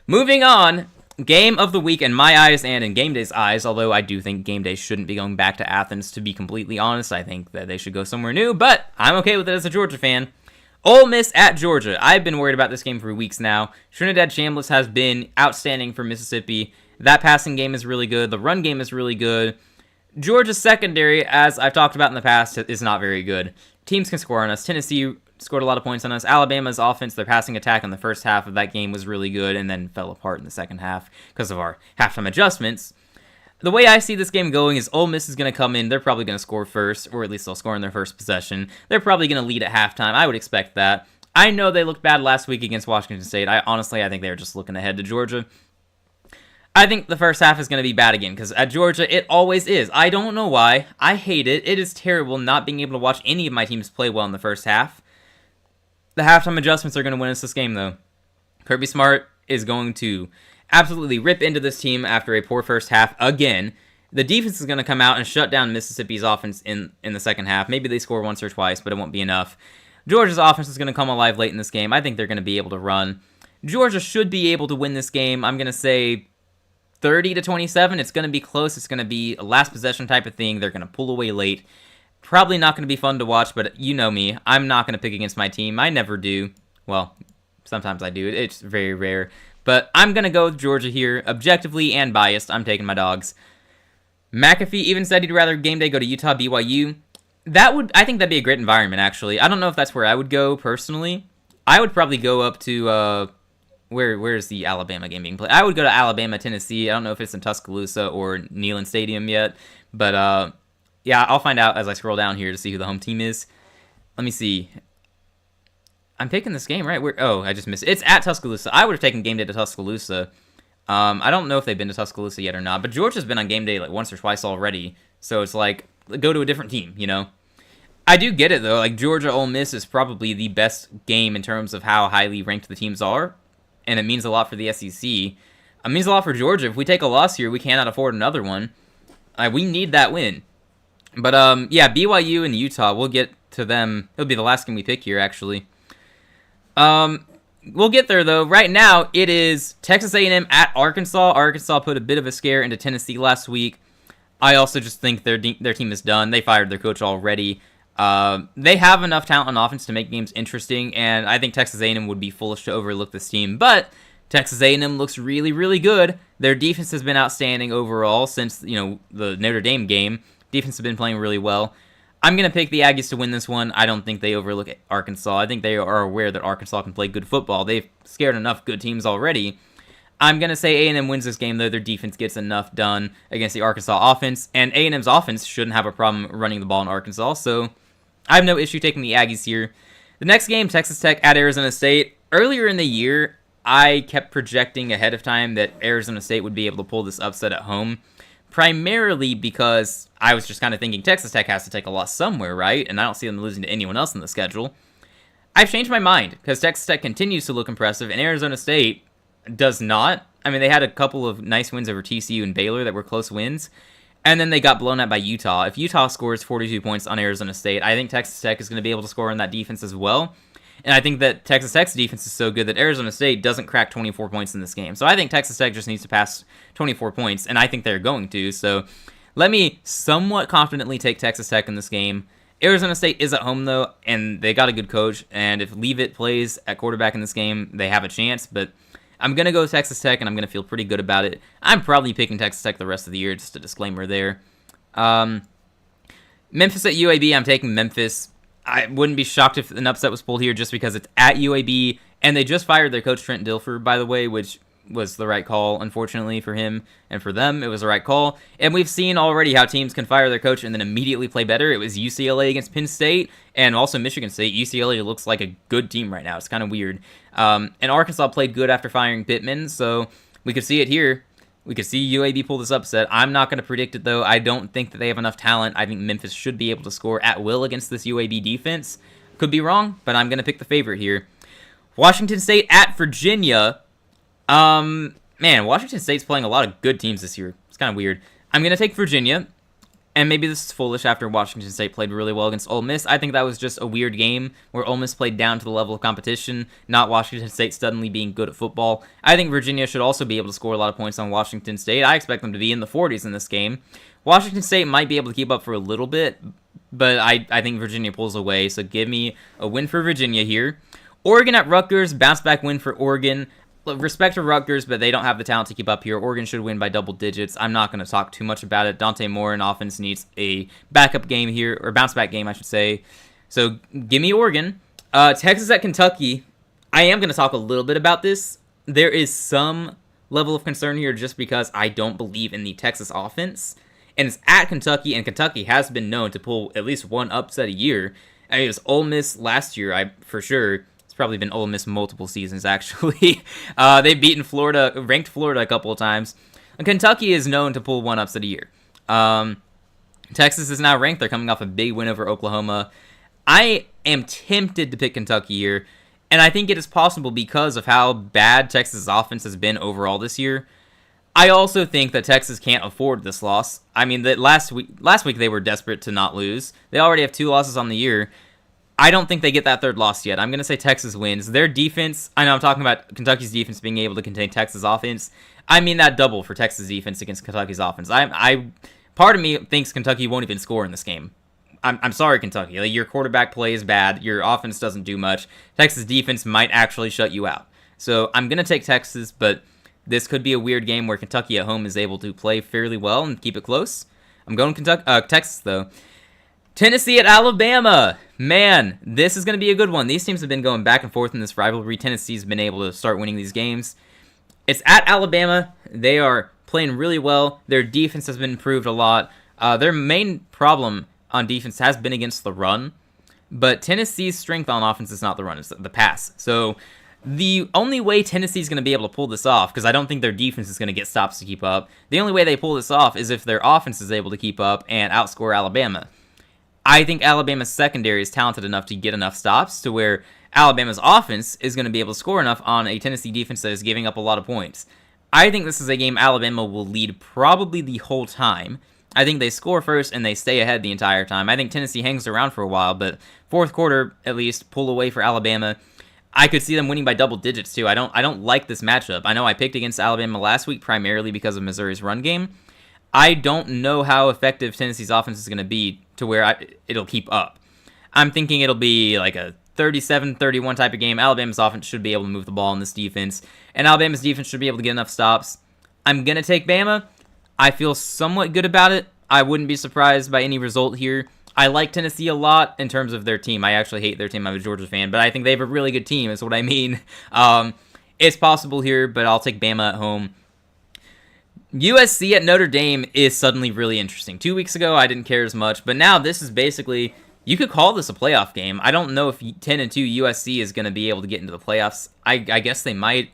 Moving on, game of the week in my eyes and in Game Day's eyes, although I do think Game Day shouldn't be going back to Athens, to be completely honest. I think that they should go somewhere new, but I'm okay with it as a Georgia fan. Ole Miss at Georgia. I've been worried about this game for weeks now. Trinidad Chambliss has been outstanding for Mississippi. That passing game is really good. The run game is really good. Georgia's secondary, as I've talked about in the past, is not very good. Teams can score on us. Tennessee scored a lot of points on us. Alabama's offense, their passing attack in the first half of that game was really good and then fell apart in the second half because of our halftime adjustments. The way I see this game going is Ole Miss is going to come in. They're probably going to score first, or at least they'll score in their first possession. They're probably going to lead at halftime. I would expect that. I know they looked bad last week against Washington State. I think they were just looking ahead to Georgia. I think the first half is going to be bad again, because at Georgia, it always is. I don't know why. I hate it. It is terrible not being able to watch any of my teams play well in the first half. The halftime adjustments are going to win us this game, though. Kirby Smart is going to absolutely rip into this team after a poor first half again. The defense is going to come out and shut down Mississippi's offense in the second half. Maybe they score once or twice, but it won't be enough. Georgia's offense is going to come alive late in this game. I think they're going to be able to run. Georgia should be able to win this game. I'm going to say 30-27. It's going to be close. It's going to be a last possession type of thing. They're going to pull away late. Probably not going to be fun to watch, but you know me. I'm not going to pick against my team. I never do. Well, sometimes I do. It's very rare. But I'm going to go with Georgia here. Objectively and biased, I'm taking my dogs. McAfee even said he'd rather game day go to Utah, BYU. I think that'd be a great environment, actually. I don't know if that's where I would go, personally. I would probably go up to, where's the Alabama game being played? I would go to Alabama, Tennessee. I don't know if it's in Tuscaloosa or Neyland Stadium yet. But, yeah, I'll find out as I scroll down here to see who the home team is. Let me see. I'm picking this game, right? I just missed it. It's at Tuscaloosa. I would have taken game day to Tuscaloosa. I don't know if they've been to Tuscaloosa yet or not, but Georgia's been on game day like once or twice already. So it's like, go to a different team, you know? I do get it, though. Like, Georgia Ole Miss is probably the best game in terms of how highly ranked the teams are, and it means a lot for the SEC. It means a lot for Georgia. If we take a loss here, we cannot afford another one. We need that win. But, yeah, BYU and Utah, we'll get to them. It'll be the last game we pick here, actually. We'll get there, though. Right now, it is Texas A&M at Arkansas. Arkansas put a bit of a scare into Tennessee last week. I also just think their team is done. They fired their coach already. They have enough talent on offense to make games interesting, and I think Texas A&M would be foolish to overlook this team. But Texas A&M looks really, really good. Their defense has been outstanding overall since, the Notre Dame game. Defense has been playing really well. I'm going to pick the Aggies to win this one. I don't think they overlook Arkansas. I think they are aware that Arkansas can play good football. They've scared enough good teams already. I'm going to say A&M wins this game, though. Their defense gets enough done against the Arkansas offense, and A&M's offense shouldn't have a problem running the ball in Arkansas, so I have no issue taking the Aggies here. The next game, Texas Tech at Arizona State. Earlier in the year, I kept projecting ahead of time that Arizona State would be able to pull this upset at home, primarily because I was just kind of thinking Texas Tech has to take a loss somewhere, right? And I don't see them losing to anyone else in the schedule. I've changed my mind because Texas Tech continues to look impressive, and Arizona State does not. I mean, they had a couple of nice wins over TCU and Baylor that were close wins, and then they got blown out by Utah. If Utah scores 42 points on Arizona State, I think Texas Tech is going to be able to score on that defense as well. And I think that Texas Tech's defense is so good that Arizona State doesn't crack 24 points in this game. So I think Texas Tech just needs to pass 24 points, and I think they're going to. So let me somewhat confidently take Texas Tech in this game. Arizona State is at home, though, and they got a good coach. And if Leavitt plays at quarterback in this game, they have a chance. But I'm going to go with Texas Tech, and I'm going to feel pretty good about it. I'm probably picking Texas Tech the rest of the year, just a disclaimer there. Memphis at UAB, I'm taking Memphis. I wouldn't be shocked if an upset was pulled here just because it's at UAB, and they just fired their coach Trent Dilfer, by the way, which was the right call, unfortunately, for him and for them. It was the right call, and we've seen already how teams can fire their coach and then immediately play better. It was UCLA against Penn State and also Michigan State. UCLA looks like a good team right now. It's kind of weird. And Arkansas played good after firing Pittman, so we could see it here. We could see UAB pull this upset. I'm not going to predict it, though. I don't think that they have enough talent. I think Memphis should be able to score at will against this UAB defense. Could be wrong, but I'm going to pick the favorite here. Washington State at Virginia. Man, Washington State's playing a lot of good teams this year. It's kind of weird. I'm going to take Virginia, and maybe this is foolish after Washington State played really well against Ole Miss. I think that was just a weird game where Ole Miss played down to the level of competition, not Washington State suddenly being good at football. I think Virginia should also be able to score a lot of points on Washington State. I expect them to be in the 40s in this game. Washington State might be able to keep up for a little bit, but I think Virginia pulls away, so give me a win for Virginia here. Oregon at Rutgers, bounce back win for Oregon. Respect to Rutgers, but they don't have the talent to keep up here. Oregon should win by double digits. I'm not going to talk too much about it. Dante Moore in offense needs a backup game here, or bounce back game, I should say. So give me Oregon. Texas at Kentucky. I am going to talk a little bit about this. There is some level of concern here just because I don't believe in the Texas offense. And it's at Kentucky, and Kentucky has been known to pull at least one upset a year. I mean, it was Ole Miss last year, for sure. It's probably been Ole Miss multiple seasons, actually. They've beaten Florida, ranked Florida a couple of times. And Kentucky is known to pull one upset a year. Texas is now ranked. They're coming off a big win over Oklahoma. I am tempted to pick Kentucky here, and I think it is possible because of how bad Texas' offense has been overall this year. I also think that Texas can't afford this loss. I mean, that last week they were desperate to not lose. They already have 2 losses on the year. I don't think they get that third loss yet. I'm going to say Texas wins. Their defense, I know I'm talking about Kentucky's defense being able to contain Texas offense. I mean that double for Texas defense against Kentucky's offense. Part of me thinks Kentucky won't even score in this game. I'm sorry, Kentucky. Like, your quarterback play is bad. Your offense doesn't do much. Texas defense might actually shut you out. So I'm going to take Texas, but this could be a weird game where Kentucky at home is able to play fairly well and keep it close. I'm going Texas, though. Tennessee at Alabama. Man, this is going to be a good one. These teams have been going back and forth in this rivalry. Tennessee's been able to start winning these games. It's at Alabama. They are playing really well. Their defense has been improved a lot. Their main problem on defense has been against the run, but Tennessee's strength on offense is not the run, it's the pass. So the only way Tennessee's going to be able to pull this off, because I don't think their defense is going to get stops to keep up, the only way they pull this off is if their offense is able to keep up and outscore Alabama. I think Alabama's secondary is talented enough to get enough stops to where Alabama's offense is going to be able to score enough on a Tennessee defense that is giving up a lot of points. I think this is a game Alabama will lead probably the whole time. I think they score first and they stay ahead the entire time. I think Tennessee hangs around for a while, but fourth quarter, at least, pull away for Alabama. I could see them winning by double digits, too. I don't like this matchup. I know I picked against Alabama last week primarily because of Missouri's run game. I don't know how effective Tennessee's offense is going to be to where it'll keep up. I'm thinking it'll be like a 37-31 type of game. Alabama's offense should be able to move the ball in this defense, and Alabama's defense should be able to get enough stops. I'm going to take Bama. I feel somewhat good about it. I wouldn't be surprised by any result here. I like Tennessee a lot in terms of their team. I actually hate their team. I'm a Georgia fan, but I think they have a really good team, is what I mean. It's possible here, but I'll take Bama at home. USC at Notre Dame is suddenly really interesting. 2 weeks ago, I didn't care as much, but now this is basically, you could call this a playoff game. I don't know if 10-2 USC is going to be able to get into the playoffs. I guess they might.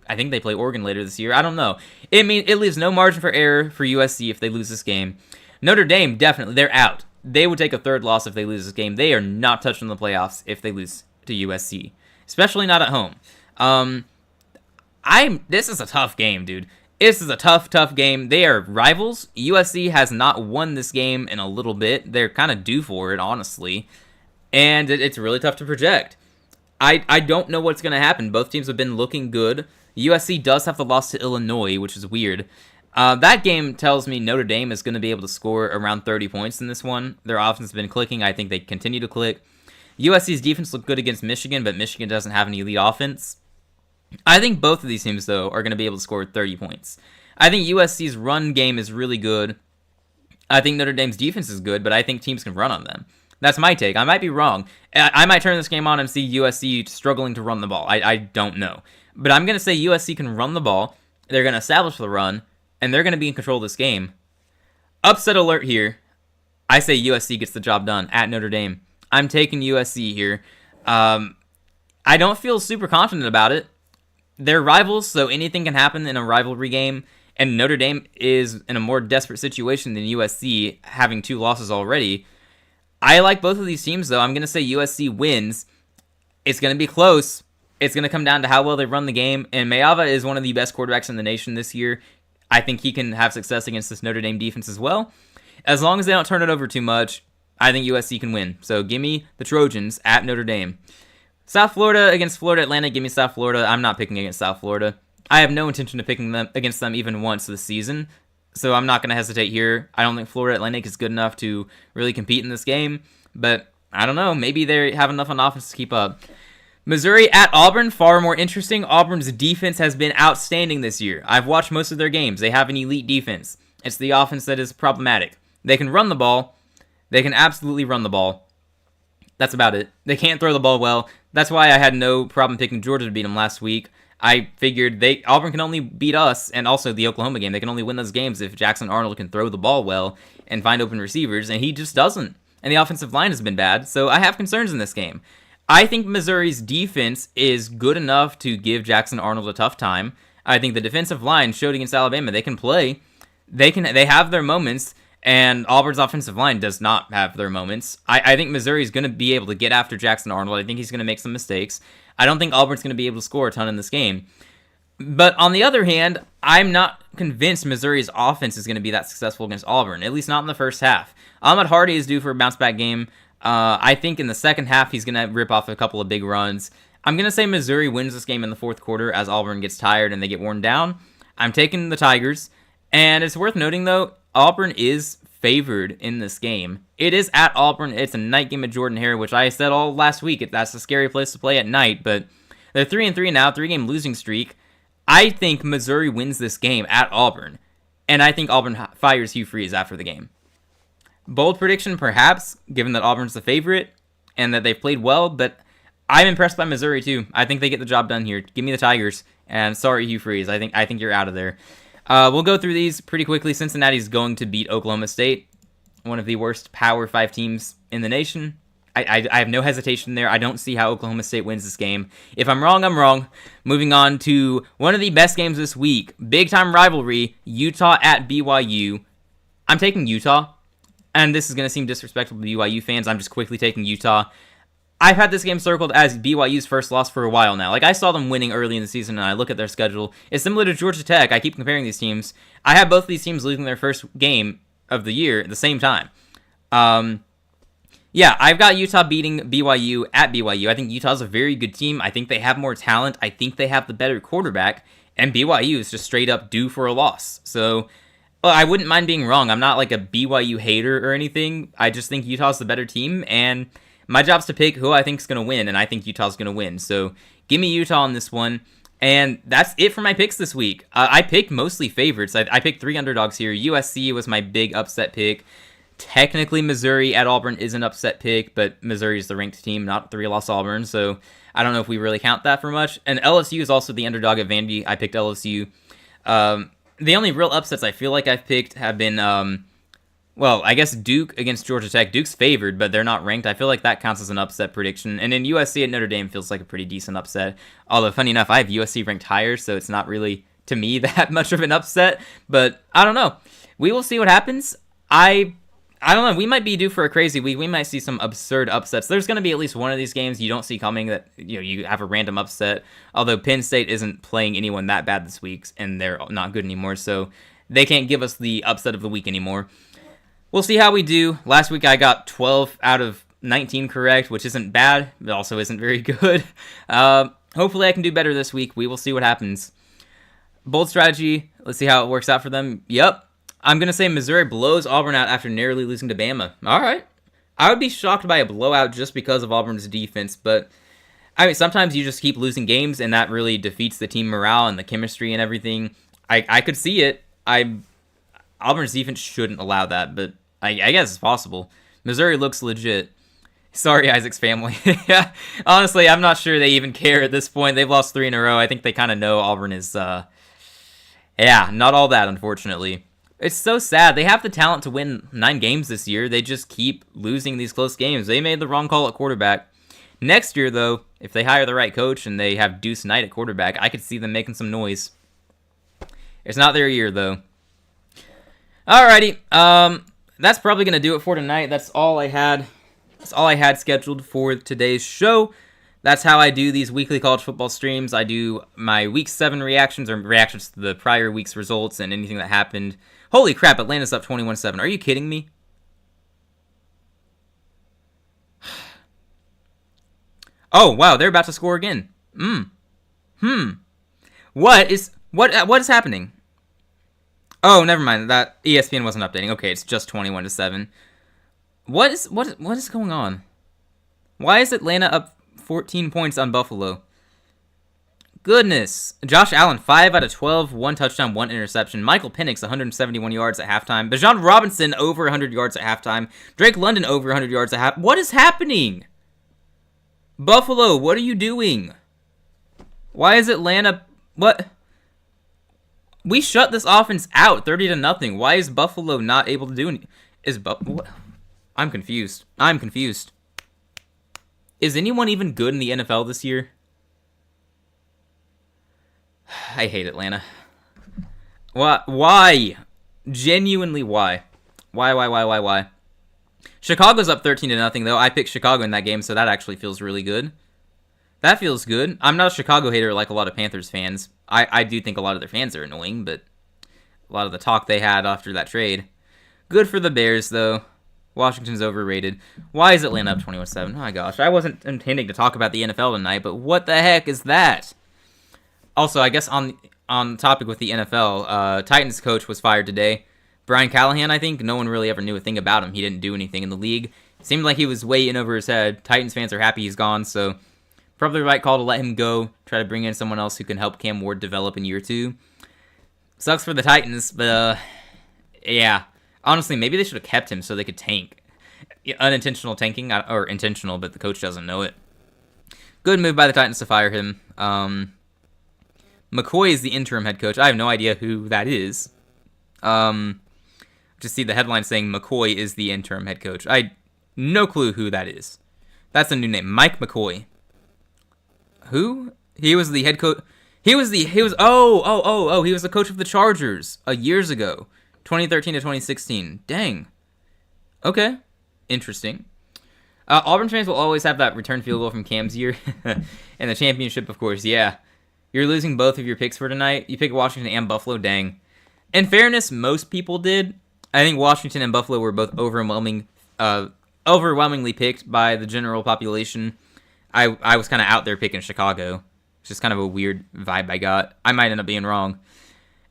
I think they play Oregon later this year. I don't know. It leaves no margin for error for USC if they lose this game. Notre Dame, definitely, they're out. They would take a third loss if they lose this game. They are not touching the playoffs if they lose to USC, especially not at home. This is a tough game, dude. This is a tough game. They are rivals. USC has not won this game in a little bit. They're kind of due for it, honestly. And it's really tough to project. I don't know what's going to happen. Both teams have been looking good. USC does have the loss to Illinois, which is weird. That game tells me Notre Dame is going to be able to score around 30 points in this one. Their offense has been clicking. I think they continue to click. USC's defense looked good against Michigan, but Michigan doesn't have an elite offense. I think both of these teams, though, are going to be able to score 30 points. I think USC's run game is really good. I think Notre Dame's defense is good, but I think teams can run on them. That's my take. I might be wrong. I might turn this game on and see USC struggling to run the ball. I don't know. But I'm going to say USC can run the ball. They're going to establish the run, and they're going to be in control of this game. Upset alert here. I say USC gets the job done at Notre Dame. I'm taking USC here. I don't feel super confident about it. They're rivals, so anything can happen in a rivalry game, and Notre Dame is in a more desperate situation than USC, having 2 losses already. I like both of these teams, though. I'm going to say USC wins. It's going to be close. It's going to come down to how well they run the game, and Mayava is one of the best quarterbacks in the nation this year. I think he can have success against this Notre Dame defense as well. As long as they don't turn it over too much, I think USC can win. So give me the Trojans at Notre Dame. South Florida against Florida Atlantic, give me South Florida. I'm not picking against South Florida. I have no intention of picking them against them even once this season, so I'm not going to hesitate here. I don't think Florida Atlantic is good enough to really compete in this game, but I don't know. Maybe they have enough on offense to keep up. Missouri at Auburn, far more interesting. Auburn's defense has been outstanding this year. I've watched most of their games. They have an elite defense. It's the offense that is problematic. They can run the ball. They can absolutely run the ball. That's about it. They can't throw the ball well. That's why I had no problem picking Georgia to beat them last week. I figured Auburn can only beat us, and also the Oklahoma game. They can only win those games if Jackson Arnold can throw the ball well and find open receivers, and he just doesn't. And the offensive line has been bad, so I have concerns in this game. I think Missouri's defense is good enough to give Jackson Arnold a tough time. I think the defensive line showed against Alabama they can play. They have their moments, and Auburn's offensive line does not have their moments. I think Missouri's going to be able to get after Jackson Arnold. I think he's going to make some mistakes. I don't think Auburn's going to be able to score a ton in this game. But on the other hand, I'm not convinced Missouri's offense is going to be that successful against Auburn, at least not in the first half. Ahmad Hardy is due for a bounce-back game. I think in the second half, he's going to rip off a couple of big runs. I'm going to say Missouri wins this game in the fourth quarter as Auburn gets tired and they get worn down. I'm taking the Tigers. And it's worth noting, though, Auburn is favored in this game. It is at Auburn. It's a night game at Jordan-Hare, which I said all last week. That's a scary place to play at night, but they're 3-3 now, 3-game losing streak. I think Missouri wins this game at Auburn, and I think Auburn fires Hugh Freeze after the game. Bold prediction, perhaps, given that Auburn's the favorite and that they've played well, but I'm impressed by Missouri, too. I think they get the job done here. Give me the Tigers, and sorry, Hugh Freeze. I think you're out of there. We'll go through these pretty quickly. Cincinnati's going to beat Oklahoma State, one of the worst Power 5 teams in the nation. I have no hesitation there. I don't see how Oklahoma State wins this game. If I'm wrong, I'm wrong. Moving on to one of the best games this week. Big-time rivalry, Utah at BYU. I'm taking Utah, and this is going to seem disrespectful to BYU fans. I'm just quickly taking Utah. I've had this game circled as BYU's first loss for a while now. Like, I saw them winning early in the season, and I look at their schedule. It's similar to Georgia Tech. I keep comparing these teams. I have both of these teams losing their first game of the year at the same time. Yeah, I've got Utah beating BYU at BYU. I think Utah's a very good team. I think they have more talent. I think they have the better quarterback, and BYU is just straight up due for a loss. So, well, I wouldn't mind being wrong. I'm not like a BYU hater or anything. I just think Utah's the better team, and my job's to pick who I think is going to win, and I think Utah's going to win. So give me Utah on this one. And that's it for my picks this week. I picked mostly favorites. I picked 3 underdogs here. USC was my big upset pick. Technically, Missouri at Auburn is an upset pick, but Missouri is the ranked team, not 3-loss Auburn. So I don't know if we really count that for much. And LSU is also the underdog at Vandy. I picked LSU. The only real upsets I feel like I've picked have been... well, I guess Duke against Georgia Tech. Duke's favored, but they're not ranked. I feel like that counts as an upset prediction. And then USC at Notre Dame feels like a pretty decent upset. Although, funny enough, I have USC ranked higher, so it's not really, to me, that much of an upset. But I don't know. We will see what happens. I don't know. We might be due for a crazy week. We might see some absurd upsets. There's going to be at least one of these games you don't see coming that you have a random upset. Although Penn State isn't playing anyone that bad this week, and they're not good anymore, so they can't give us the upset of the week anymore. We'll see how we do. Last week I got 12 out of 19 correct, which isn't bad, but also isn't very good. Hopefully I can do better this week. We will see what happens. Bold strategy. Let's see how it works out for them. Yep. I'm going to say Missouri blows Auburn out after narrowly losing to Bama. All right. I would be shocked by a blowout just because of Auburn's defense, but I mean, sometimes you just keep losing games, and that really defeats the team morale and the chemistry and everything. I could see it. Auburn's defense shouldn't allow that, but I guess it's possible. Missouri looks legit. Sorry, Isaac's family. Yeah, honestly, I'm not sure they even care at this point. They've lost 3 in a row. I think they kind of know Auburn is, not all that, unfortunately. It's so sad. They have the talent to win 9 games this year. They just keep losing these close games. They made the wrong call at quarterback. Next year, though, if they hire the right coach and they have Deuce Knight at quarterback, I could see them making some noise. It's not their year, though. Alrighty, that's probably going to do it for tonight. That's all I had. That's all I had scheduled for today's show. That's how I do these weekly college football streams. I do my Week 7 reactions or reactions to the prior week's results and anything that happened. Holy crap, Atlanta's up 21-7. Are you kidding me? Oh, wow, they're about to score again. What is happening? Oh, never mind. That ESPN wasn't updating. Okay, it's just 21-7. What is going on? Why is Atlanta up 14 points on Buffalo? Goodness. Josh Allen, 5 out of 12, 1 touchdown, 1 interception. Michael Penix, 171 yards at halftime. Bijan Robinson, over 100 yards at halftime. Drake London, over 100 yards at half. What is happening? Buffalo, what are you doing? Why is Atlanta... What? We shut this offense out 30-0. Why is Buffalo not able to do anything? What? I'm confused. Is anyone even good in the NFL this year? I hate Atlanta. Why? Genuinely, why? Why? Chicago's up 13-0, though. I picked Chicago in that game, so that actually feels really good. That feels good. I'm not a Chicago hater like a lot of Panthers fans. I do think a lot of their fans are annoying, but a lot of the talk they had after that trade. Good for the Bears, though. Washington's overrated. Why is Atlanta up 21-7? Oh my gosh, I wasn't intending to talk about the NFL tonight, but what the heck is that? Also, I guess on topic with the NFL, Titans coach was fired today. Brian Callahan, I think. No one really ever knew a thing about him. He didn't do anything in the league. It seemed like he was way in over his head. Titans fans are happy he's gone, so probably the right call to let him go. Try to bring in someone else who can help Cam Ward develop in year 2. Sucks for the Titans, but yeah. Honestly, maybe they should have kept him so they could tank. Unintentional tanking, or intentional, but the coach doesn't know it. Good move by the Titans to fire him. McCoy is the interim head coach. I have no idea who that is. Just see the headline saying McCoy is the interim head coach. I no clue who that is. That's a new name, Mike McCoy. Who? He was the head coach. He was the coach of the Chargers years ago. 2013 to 2016. Dang. Okay. Interesting. Auburn fans will always have that return field goal from Cam's year. And the championship, of course. Yeah. You're losing both of your picks for tonight. You picked Washington and Buffalo. Dang. In fairness, most people did. I think Washington and Buffalo were both overwhelmingly picked by the general population. I was kind of out there picking Chicago. It's just kind of a weird vibe I got. I might end up being wrong.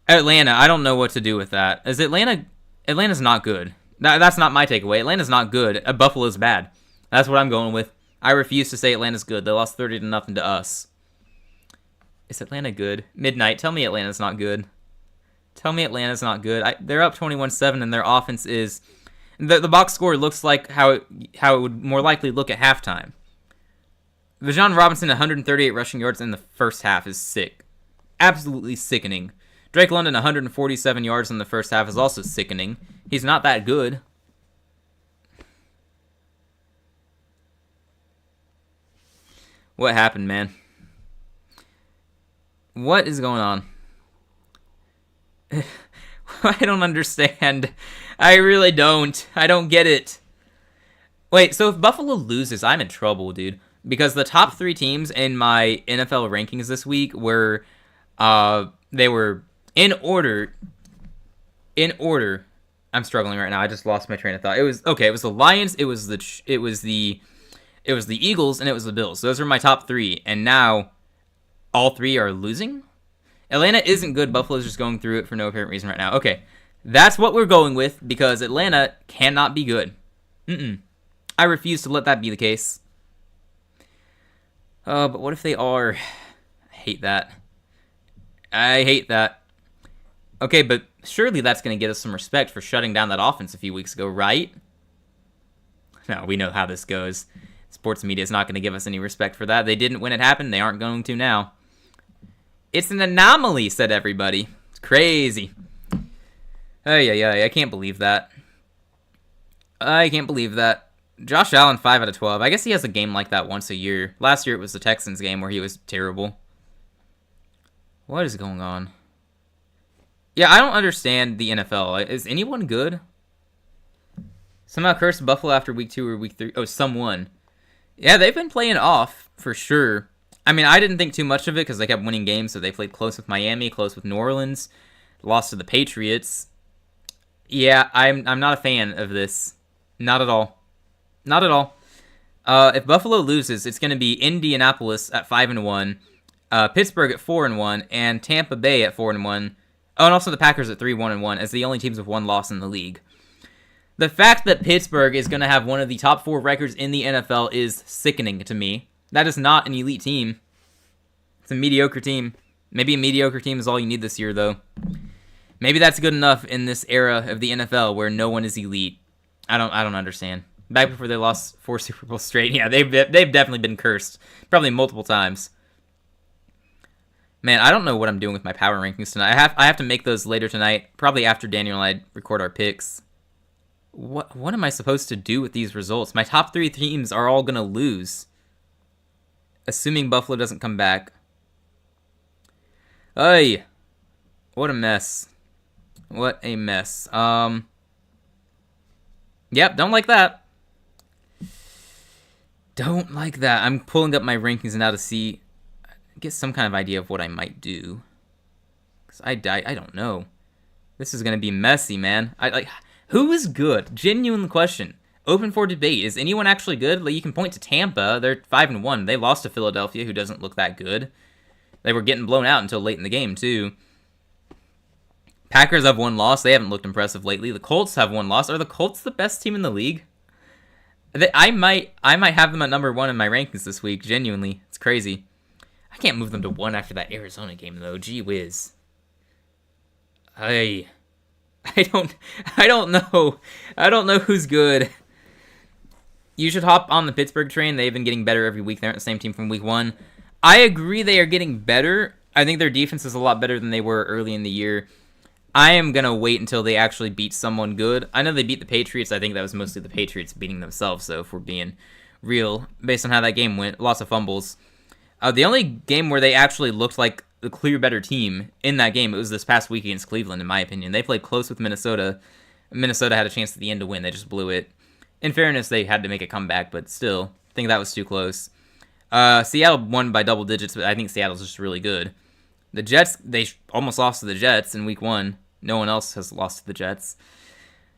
Atlanta, I don't know what to do with that. Atlanta's not good. That's not my takeaway. Atlanta's not good. Buffalo's bad. That's what I'm going with. I refuse to say Atlanta's good. They lost 30-0 to us. Is Atlanta good? Midnight, tell me Atlanta's not good. Tell me Atlanta's not good. They're up 21-7, and their offense is... The box score looks like how it would more likely look at halftime. Bijan Robinson, 138 rushing yards in the first half is sick. Absolutely sickening. Drake London, 147 yards in the first half is also sickening. He's not that good. What happened, man? What is going on? I don't understand. I really don't. I don't get it. Wait, so if Buffalo loses, I'm in trouble, dude. Because the top 3 teams in my NFL rankings this week were, they were in order. I'm struggling right now. I just lost my train of thought. It was the Lions, it was the Eagles, and it was the Bills. Those are my top 3, and now all 3 are losing. Atlanta isn't good. Buffalo's just going through it for no apparent reason right now. Okay, that's what we're going with because Atlanta cannot be good. I refuse to let that be the case. But what if they are? I hate that. Okay, but surely that's going to get us some respect for shutting down that offense a few weeks ago, right? No, we know how this goes. Sports media is not going to give us any respect for that. They didn't when it happened. They aren't going to now. It's an anomaly, said everybody. It's crazy. I can't believe that. Josh Allen, 5 out of 12. I guess he has a game like that once a year. Last year it was the Texans game where he was terrible. What is going on? Yeah, I don't understand the NFL. Is anyone good? Somehow cursed Buffalo after week 2 or week 3. Oh, someone. Yeah, they've been playing off, for sure. I mean, I didn't think too much of it because they kept winning games, so they played close with Miami, close with New Orleans, lost to the Patriots. Yeah, I'm not a fan of this. Not at all. If Buffalo loses, it's going to be Indianapolis at 5-1, Pittsburgh at 4-1, and Tampa Bay at 4-1. Oh, and also the Packers at 3-1-1 as the only teams with one loss in the league. The fact that Pittsburgh is going to have one of the top 4 records in the NFL is sickening to me. That is not an elite team. It's a mediocre team. Maybe a mediocre team is all you need this year, though. Maybe that's good enough in this era of the NFL where no one is elite. I don't understand. Back before they lost 4 Super Bowls straight, yeah, they've definitely been cursed. Probably multiple times. Man, I don't know what I'm doing with my power rankings tonight. I have to make those later tonight, probably after Daniel and I record our picks. What am I supposed to do with these results? My top 3 teams are all going to lose. Assuming Buffalo doesn't come back. Ay, what a mess. What a mess. Yep, don't like that. Don't like that. I'm pulling up my rankings now to get some kind of idea of what I might do. Because I don't know. This is going to be messy, man. Who is good? Genuine question. open for debate. Is anyone actually good? Like, you can point to Tampa. They're 5-1. They lost to Philadelphia, who doesn't look that good. They were getting blown out until late in the game, too. Packers have one loss. They haven't looked impressive lately. The Colts have one loss. Are the Colts the best team in the league? I might have them at number 1 in my rankings this week. Genuinely, it's crazy. I can't move them to 1 after that Arizona game, though. Gee whiz. I don't know. I don't know who's good. You should hop on the Pittsburgh train. They've been getting better every week. They aren't the same team from week 1. I agree they are getting better. I think their defense is a lot better than they were early in the year. I am going to wait until they actually beat someone good. I know they beat the Patriots. I think that was mostly the Patriots beating themselves, though, if we're being real, based on how that game went. Lots of fumbles. The only game where they actually looked like the clear better team in that game, it was this past week against Cleveland, in my opinion. They played close with Minnesota. Minnesota had a chance at the end to win. They just blew it. In fairness, they had to make a comeback, but still, I think that was too close. Seattle won by double digits, but I think Seattle's just really good. The Jets, they almost lost to the Jets in week 1. No one else has lost to the Jets.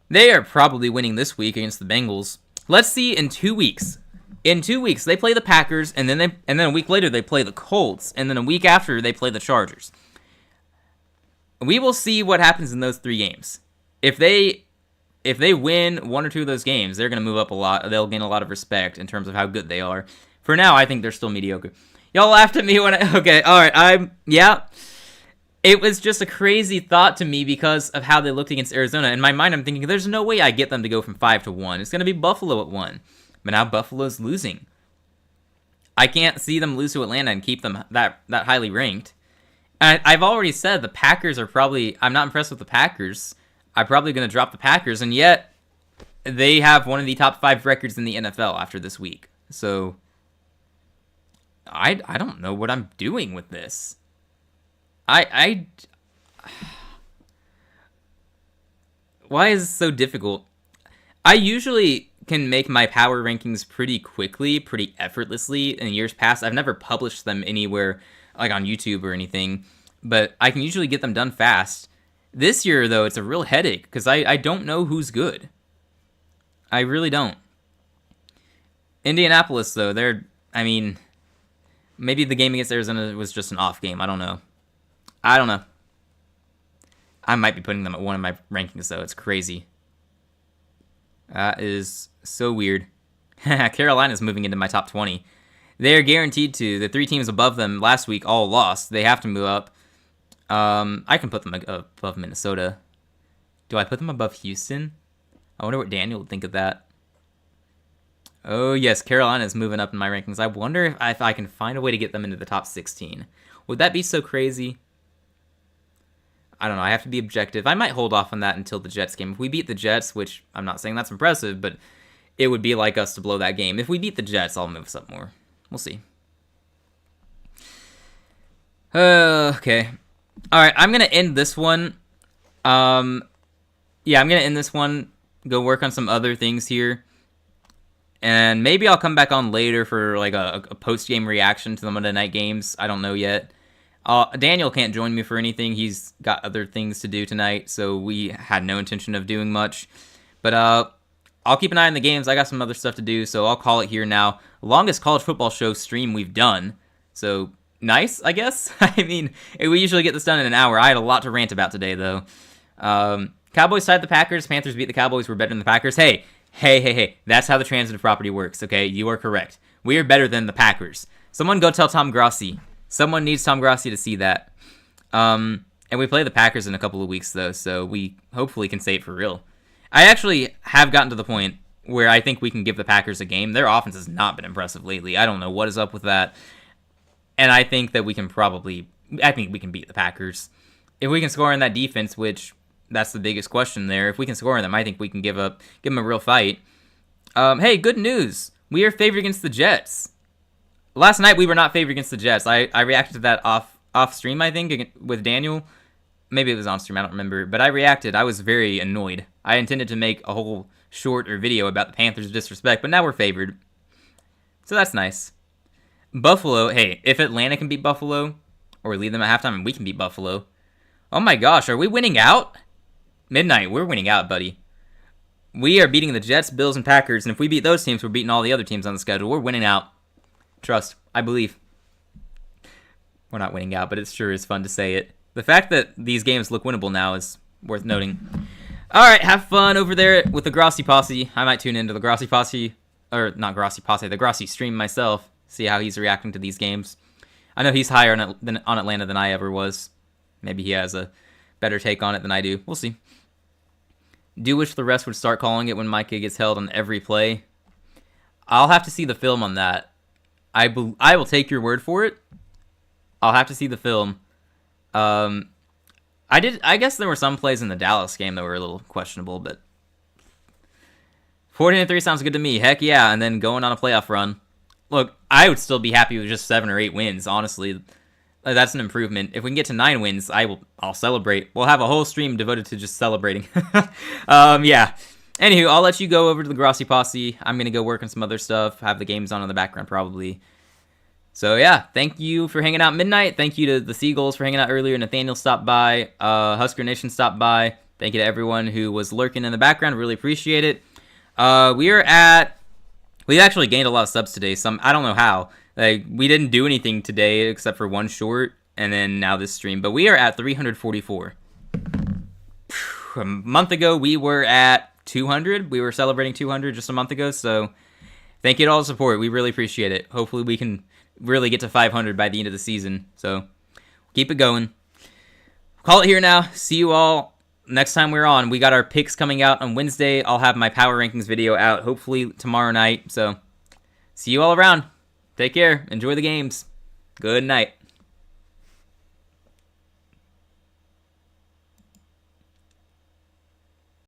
They are probably winning this week against the Bengals. Let's see in 2 weeks. In 2 weeks, they play the Packers, and then a week later they play the Colts, and then a week after they play the Chargers. We will see what happens in those 3 games. If they win 1 or 2 of those games, they're going to move up a lot. They'll gain a lot of respect in terms of how good they are. For now, I think they're still mediocre. Y'all laughed at me when okay, all right, yeah. It was just a crazy thought to me because of how they looked against Arizona. In my mind, I'm thinking, there's no way I get them to go from 5-1. It's going to be Buffalo at 1. But now Buffalo's losing. I can't see them lose to Atlanta and keep them that highly ranked. And I've already said the Packers are probably... I'm not impressed with the Packers. I'm probably going to drop the Packers, and yet they have one of the top 5 records in the NFL after this week. So I don't know what I'm doing with this. Why is it so difficult? I usually can make my power rankings pretty quickly, pretty effortlessly. In years past, I've never published them anywhere, like on YouTube or anything, but I can usually get them done fast. This year, though, it's a real headache, because I don't know who's good. I really don't. Indianapolis, though, maybe the game against Arizona was just an off game. I don't know. I might be putting them at 1 in my rankings, though. It's crazy. That is so weird. Carolina's moving into my top 20. They are guaranteed to. The 3 teams above them last week all lost. They have to move up. I can put them above Minnesota. Do I put them above Houston? I wonder what Daniel would think of that. Oh, yes, Carolina's moving up in my rankings. I wonder if I can find a way to get them into the top 16. Would that be so crazy? I don't know. I have to be objective. I might hold off on that until the Jets game. If we beat the Jets, which I'm not saying that's impressive, but it would be like us to blow that game. If we beat the Jets, I'll move us up more. We'll see. Okay. All right, I'm going to end this one. I'm going to end this one, go work on some other things here. And maybe I'll come back on later for like a post-game reaction to the Monday night games. I don't know yet. Daniel can't join me for anything. He's got other things to do tonight, so we had no intention of doing much. But I'll keep an eye on the games. I got some other stuff to do, so I'll call it here now. Longest college football show stream we've done. So nice, I guess. I mean, we usually get this done in an hour. I had a lot to rant about today, though. Cowboys tied the Packers. Panthers beat the Cowboys. We're better than the Packers. Hey. That's how the transitive property works, okay? You are correct. We are better than the Packers. Someone go tell Tom Grossi. Someone needs Tom Grossi to see that. And we play the Packers in a couple of weeks, though, so we hopefully can say it for real. I actually have gotten to the point where I think we can give the Packers a game. Their offense has not been impressive lately. I don't know what is up with that. And I think that we can beat the Packers. If we can score in that defense, which that's the biggest question there. If we can score in them, I think we can give them a real fight. Hey, good news. We are favored against the Jets. Last night we were not favored against the Jets. I reacted to that off stream, I think, with Daniel. Maybe it was on stream, I don't remember. But I reacted. I was very annoyed. I intended to make a whole short or video about the Panthers' disrespect, but now we're favored. So that's nice. Buffalo, hey, if Atlanta can beat Buffalo, or lead them at halftime and we can beat Buffalo. Oh my gosh, are we winning out? Midnight, we're winning out, buddy. We are beating the Jets, Bills, and Packers, and if we beat those teams, we're beating all the other teams on the schedule. We're winning out. Trust. I believe. We're not winning out, but it sure is fun to say it. The fact that these games look winnable now is worth noting. All right, have fun over there with the Grossi Posse. I might tune into the Grossi Posse, or not Grossi Posse, the Grossi stream myself, see how he's reacting to these games. I know he's higher on Atlanta than I ever was. Maybe he has a better take on it than I do. We'll see. Do wish the rest would start calling it when Micah gets held on every play. I'll have to see the film on that. I will take your word for it. I'll have to see the film. I guess there were some plays in the Dallas game that were a little questionable, but 14-3 sounds good to me. Heck yeah, and then going on a playoff run. Look, I would still be happy with just 7 or 8 wins, honestly. That's an improvement. If we can get to 9 wins, I'll celebrate. We'll have a whole stream devoted to just celebrating. Yeah. Anywho, I'll let you go over to the Grossi Posse. I'm going to go work on some other stuff, have the games on in the background probably. So yeah, thank you for hanging out midnight. Thank you to the Seagulls for hanging out earlier. Nathaniel stopped by. Husker Nation stopped by. Thank you to everyone who was lurking in the background. Really appreciate it. We actually gained a lot of subs today. I don't know how. Like, we didn't do anything today except for one short, and then now this stream. But we are at 344. A month ago, we were at 200. We were celebrating 200 just a month ago, so thank you to all the support. We really appreciate it. Hopefully we can really get to 500 by the end of the season. So keep it going. Call it here now. See you all next time we're on. We got our picks coming out on Wednesday. I'll have my power rankings video out hopefully tomorrow night. So see you all around. Take care. Enjoy the games. Good night.